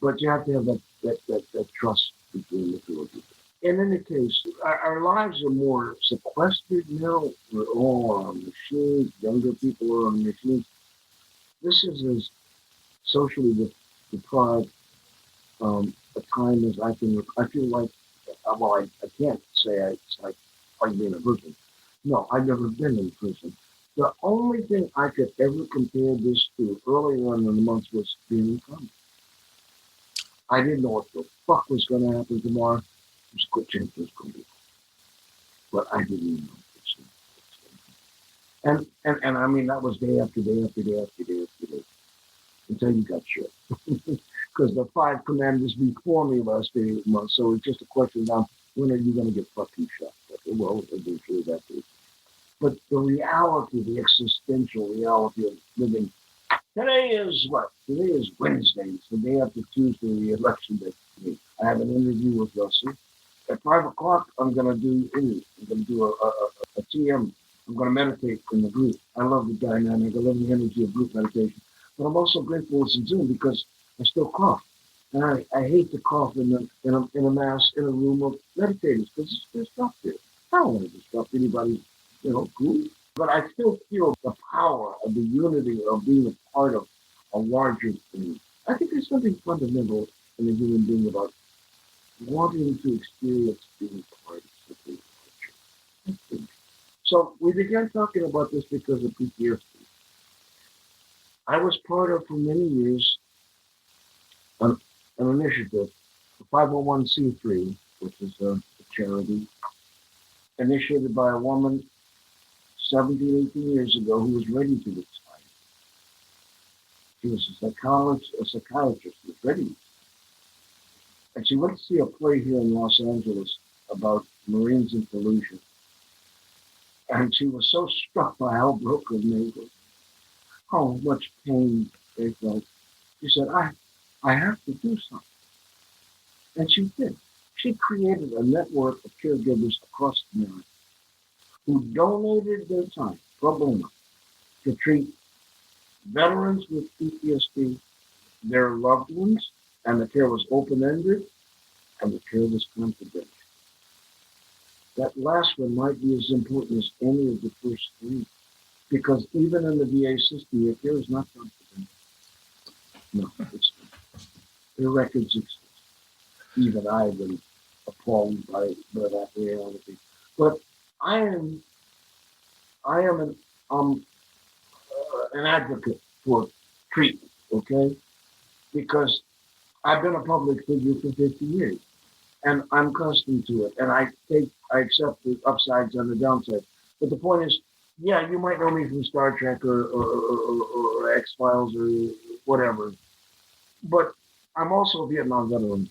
But you have to have that trust between the two of you. In any case, our lives are more sequestered now. We're all on machines. Younger people are on machines. This is as socially deprived a time as I can. I feel like, I can't say it's like being a virgin. No, I've never been in prison. The only thing I could ever compare this to early on in the month was being in comedy. I didn't know what the fuck was going to happen tomorrow. There's a good chance it was going to be. But I didn't know. And I mean, that was day after day after day after day after day. Until you got shit. Because the 5 commanders before me lasted 8 months. So it's just a question now, when are you going to get fucking shot? Okay, well, eventually that is. But the reality, the existential reality of living. Today is what? Today is Wednesday. It's the day after Tuesday, the election day. I have an interview with Russell. At 5 o'clock, I'm going to do a TM. I'm going to meditate in the group. I love the dynamic. I love the energy of group meditation. But I'm also grateful it's in Zoom because I still cough. And I hate to cough in a mass in a room of meditators because there's stuff there. I don't want to disrupt anybody's, group. But I still feel the power of the unity of being a part of a larger thing. I think there's something fundamental in a human being about wanting to experience being part of something larger. So we began talking about this because of PTSD. I was part of, for many years, an initiative, the 501c3, which is a charity, initiated by a woman 17, 18 years ago who was ready to retire. She was a psychiatrist who was ready. And she went to see a play here in Los Angeles about Marines and pollution. And she was so struck by how broken they were, how much pain they felt. She said, I have to do something. And she did. She created a network of caregivers across America who donated their time, pro bono, to treat veterans with PTSD, their loved ones, and the care was open-ended, and the care was confidential. That last one might be as important as any of the first 3, because even in the VA system, your care is not confidential. No, it's not. Their records exist. Even I've been appalled by that reality. But I am an advocate for treatment, okay? Because I've been a public figure for 50 years, and I'm accustomed to it, and I accept the upsides and the downsides. But the point is, yeah, you might know me from Star Trek or X-Files or whatever, but I'm also a Vietnam veteran,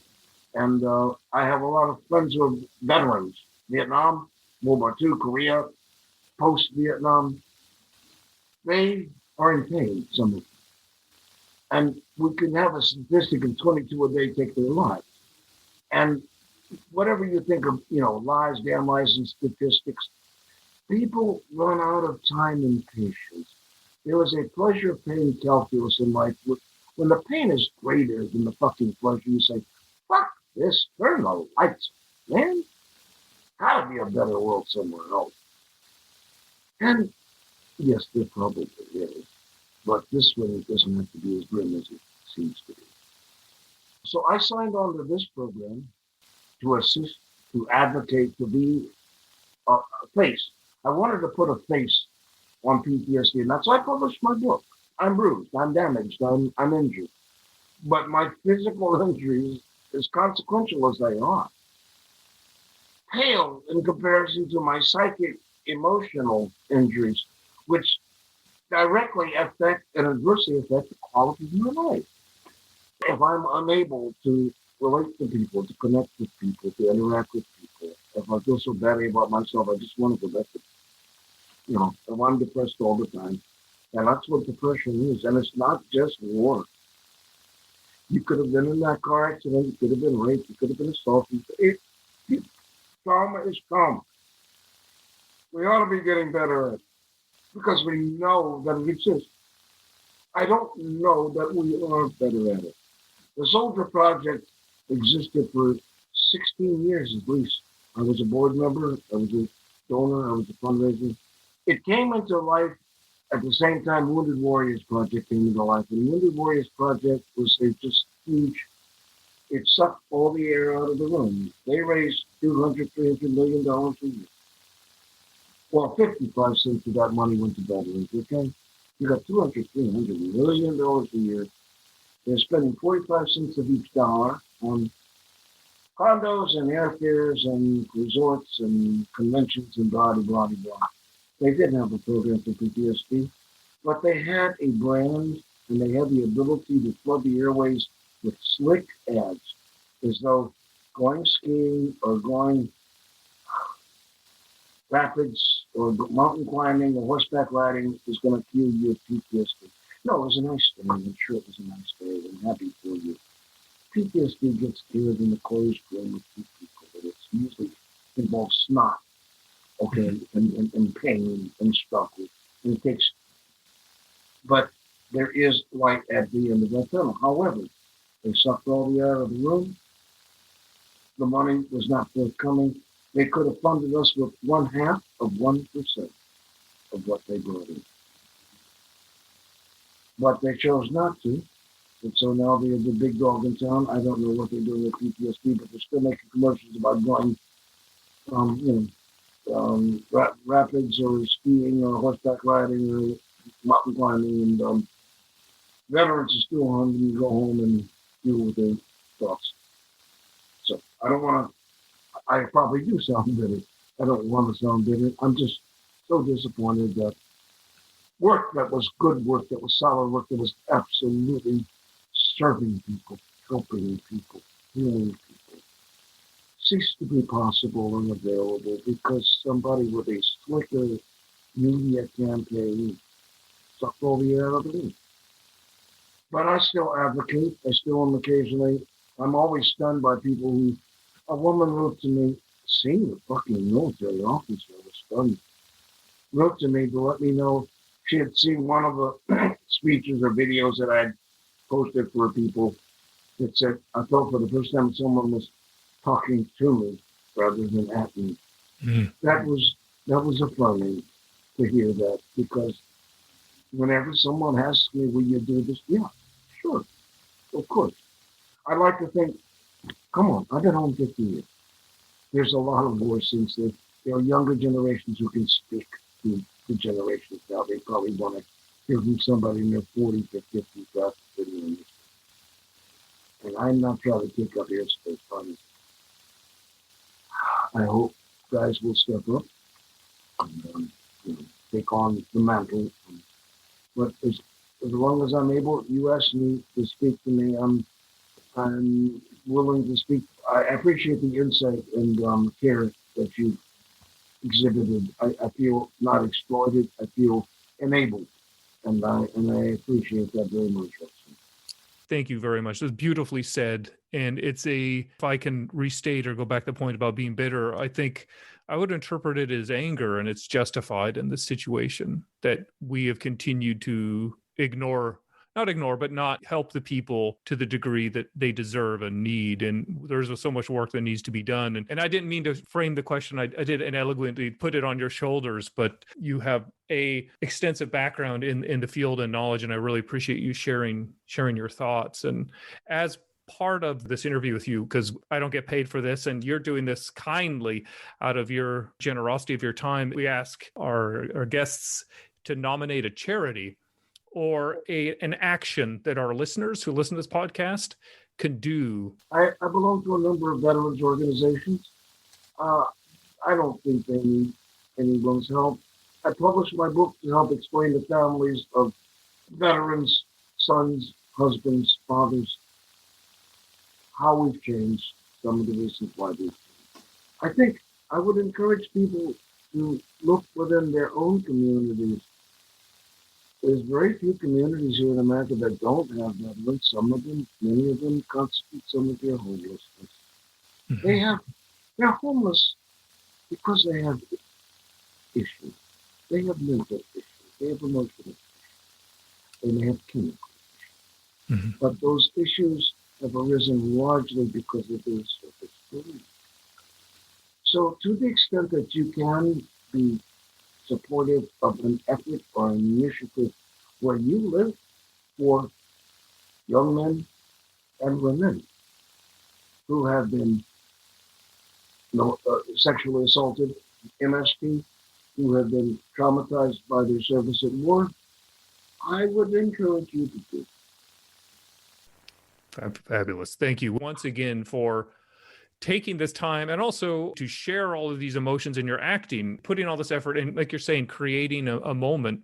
and I have a lot of friends who are veterans. Vietnam, World War II, Korea, post-Vietnam. They are in pain, some of them. And we can have a statistic of 22 a day take their lives. And whatever you think of, lies, damn lies, and statistics, people run out of time and patience. There is a pleasure pain calculus in life. When the pain is greater than the fucking pleasure, you say, fuck this, turn the lights on, man. Gotta be a better world somewhere else. And yes, there probably is. But this one doesn't have to be as grim as it seems to be. So I signed on to this program to assist, to advocate, to be a face. I wanted to put a face on PTSD, and that's why I published my book. I'm bruised, I'm damaged, I'm injured. But my physical injuries, as consequential as they are, pale in comparison to my psychic, emotional injuries, which directly affect and adversely affect the quality of my life. If I'm unable to relate to people, to connect with people, to interact with people, if I feel so badly about myself, I just want to go back to, if I'm depressed all the time, and that's what depression is. And it's not just war. You could have been in that car accident, you could have been raped, you could have been assaulted. Trauma is trauma. We ought to be getting better at it because we know that it exists. I don't know that we are better at it. The Soldier Project existed for 16 years at least. I was a board member, I was a donor, I was a fundraiser. It came into life at the same time Wounded Warriors Project came into life. And Wounded Warriors Project was just huge. It sucked all the air out of the room. They raised $200, $300 million a year. Well, 55 cents of that money went to veterans, okay? You got $200, $300 million a year. They're spending 45 cents of each dollar on condos and airfares and resorts and conventions and blah, blah, blah, blah. They didn't have a program for PTSD, but they had a brand and they had the ability to flood the airways with slick ads, as though going skiing or going rapids or mountain climbing or horseback riding is going to cure you of PTSD. No, it was a nice day. I'm sure it was a nice day. I'm happy for you. PTSD gets cured in the closed room with two people, but it's usually involves snot, okay, and pain and struggle. And it takes, but there is light at the end of that tunnel. However, they sucked all the air out of the room. The money was not forthcoming. They could have funded us with 1/2 of 1% of what they brought in. But they chose not to. And so now they're the big dog in town. I don't know what they're doing with PTSD, but they're still making commercials about going, rapids or skiing or horseback riding or mountain climbing. And veterans are still home and go home and deal with their thoughts. So I don't want to, I probably do sound bitter. I don't want to sound bitter. I'm just so disappointed that work that was good work, that was solid work, that was absolutely serving people, helping people, healing people, ceased to be possible and available because somebody with a slicker media campaign sucked all the air out of it. But I still advocate. I still am occasionally. I'm always stunned by people who, a woman wrote to me, senior fucking military officer, I was stunned, wrote to me to let me know she had seen one of the speeches or videos that I had posted for people that said, I felt for the first time someone was talking to me rather than at me. Mm. That was affirming to hear that, because whenever someone asks me, will you do this? Yeah, sure, of course. I like to think, come on, I've been home 50 years. There's a lot of voices. There are younger generations who can speak to the generations now. They probably want to hear from somebody in their 40s or 50s rather than in this. And I'm not trying to take up airspace on it. I hope guys will step up and take on the mantle. But as long as I'm able, you ask me to speak to me, I'm willing to speak. I appreciate the insight and care that you exhibited. I feel not exploited. I feel enabled, and I appreciate that very much. Thank you very much. That's beautifully said. And if I can restate or go back to the point about being bitter, I think I would interpret it as anger, and it's justified in this situation that we have continued to not help the people to the degree that they deserve and need. And there's so much work that needs to be done. And I didn't mean to frame the question. I did inelegantly put it on your shoulders, but you have a extensive background in the field and knowledge. And I really appreciate you sharing your thoughts. And as part of this interview with you, because I don't get paid for this, and you're doing this kindly out of your generosity of your time, we ask our guests to nominate a charity or an action that our listeners who listen to this podcast can do? I belong to a number of veterans organizations. I don't think they need anyone's help. I published my book to help explain to families of veterans, sons, husbands, fathers, how we've changed, some of the reasons why we've changed. I think I would encourage people to look within their own communities. There's very few communities here in America that don't have veterans. Some of them, many of them constitute some of their homelessness. Mm-hmm. They're homeless because they have issues. They have mental issues. They have emotional issues. They may have chemical issues. Mm-hmm. But those issues have arisen largely because of their surface beliefs. So to the extent that you can be supportive of an effort or an initiative where you live for young men and women who have been sexually assaulted, MST, who have been traumatized by their service at war, I would encourage you to do. Fabulous. Thank you once again for taking this time and also to share all of these emotions in your acting, putting all this effort in, like you're saying, creating a moment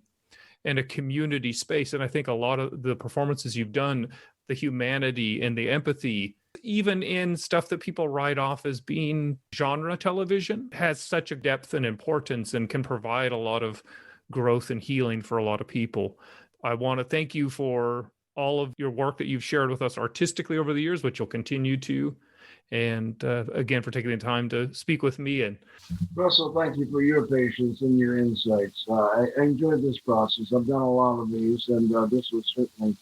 and a community space. And I think a lot of the performances you've done, the humanity and the empathy, even in stuff that people write off as being genre television, has such a depth and importance and can provide a lot of growth and healing for a lot of people. I want to thank you for all of your work that you've shared with us artistically over the years, which you'll continue to. And again, for taking the time to speak with me. And Russell, thank you for your patience and your insights. I enjoyed this process. I've done a lot of these, and this was certainly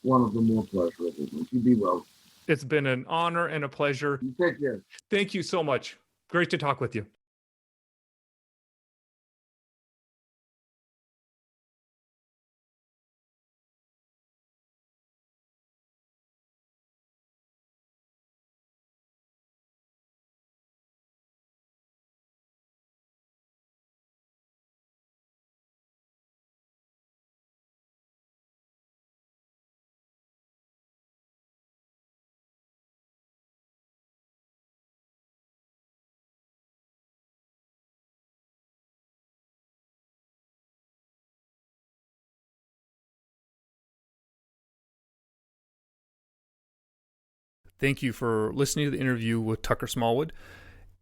one of the more pleasurable ones. You be well. It's been an honor and a pleasure. You take care. Thank you so much. Great to talk with you. Thank you for listening to the interview with Tucker Smallwood.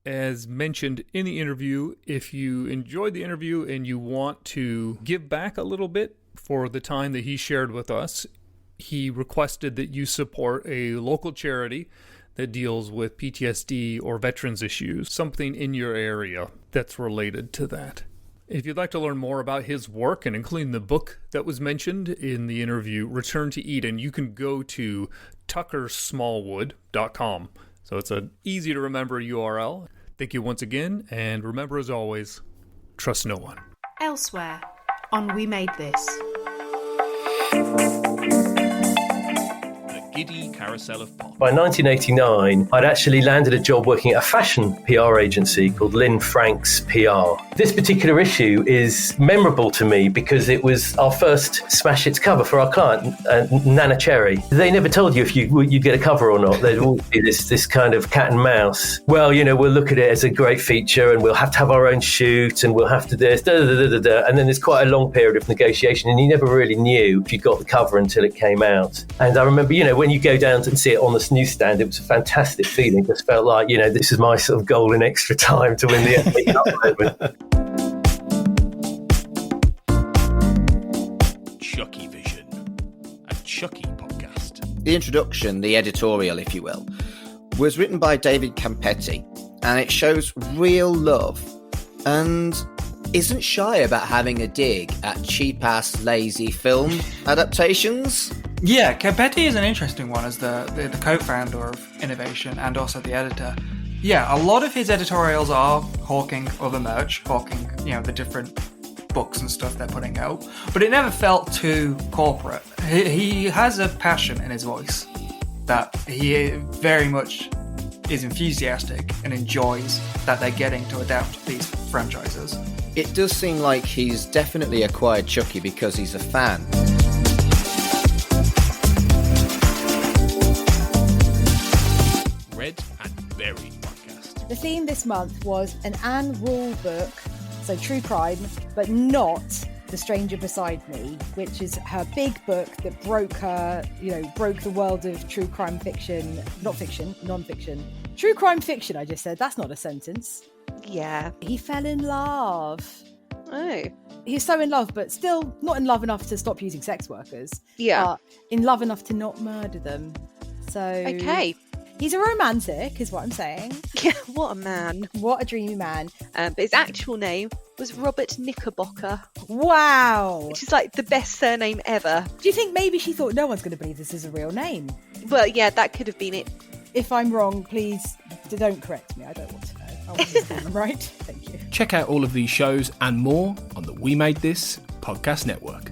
As mentioned in the interview, if you enjoyed the interview and you want to give back a little bit for the time that he shared with us, he requested that you support a local charity that deals with PTSD or veterans issues, something in your area that's related to that. If you'd like to learn more about his work, and including the book that was mentioned in the interview, Return to Eden, you can go to tuckersmallwood.com. So it's an easy to remember URL. Thank you once again, and remember, as always, trust no one. Elsewhere on We Made This. Giddy carousel of pop. By 1989, I'd actually landed a job working at a fashion PR agency called Lynn Frank's PR. This particular issue is memorable to me because it was our first smash hits cover for our client, Nana Cherry. They never told you if you get a cover or not. There'd always be this kind of cat and mouse. Well, we'll look at it as a great feature and we'll have to have our own shoot and we'll have to this, and then there's quite a long period of negotiation and you never really knew if you got the cover until it came out. And I remember, when you go down and see it on the newsstand, it was a fantastic feeling. It just felt like, this is my sort of golden extra time to win the FA Cup moment. Chucky Vision, a Chucky podcast. The introduction, the editorial, if you will, was written by David Campetti, and it shows real love and isn't shy about having a dig at cheap-ass, lazy film adaptations. Yeah, Campetti is an interesting one as the co-founder of Innovation and also the editor. Yeah, a lot of his editorials are hawking other merch, hawking, the different books and stuff they're putting out, but it never felt too corporate. He has a passion in his voice that he very much is enthusiastic and enjoys that they're getting to adapt these franchises. It does seem like he's definitely acquired Chucky because he's a fan. theme this month was an Anne Rule book, so true crime, but not The Stranger Beside Me, which is her big book that broke the world of true crime fiction, non-fiction. True crime fiction, I just said. That's not a sentence. Yeah. He fell in love. Oh. He's so in love, but still not in love enough to stop using sex workers. Yeah. But in love enough to not murder them. So Okay. He's a romantic, is what I'm saying. Yeah, what a man. What a dreamy man. But his actual name was Robert Knickerbocker. Wow. Which is like the best surname ever. Do you think maybe she thought no one's going to believe this is a real name? Well, yeah, that could have been it. If I'm wrong, please don't correct me. I don't want to know. I want to get them right. Thank you. Check out all of these shows and more on the We Made This podcast network.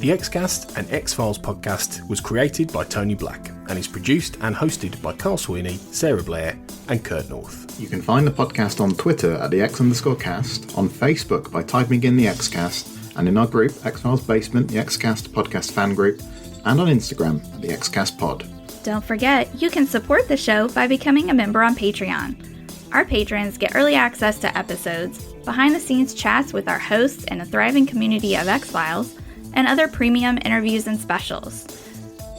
The Xcast and X-Files podcast was created by Tony Black and is produced and hosted by Carl Sweeney, Sarah Blair and Kurt North. You can find the podcast on Twitter at the X_cast, on Facebook by typing in the Xcast, and in our group, X-Files Basement, the Xcast podcast fan group, and on Instagram at the Xcast pod. Don't forget, you can support the show by becoming a member on Patreon. Our patrons get early access to episodes, behind-the-scenes chats with our hosts and a thriving community of X-Files, and other premium interviews and specials.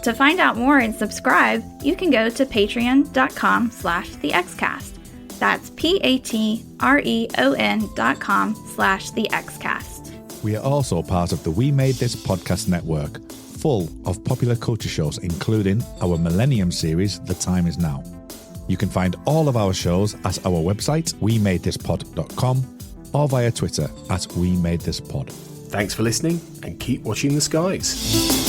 To find out more and subscribe, you can go to patreon.com/thexcast. That's patreon.com/thexcast. We are also part of the We Made This podcast network, full of popular culture shows, including our Millennium series, The Time Is Now. You can find all of our shows at our website, wemadethispod.com, or via Twitter at wemadethispod. Thanks for listening and keep watching the skies.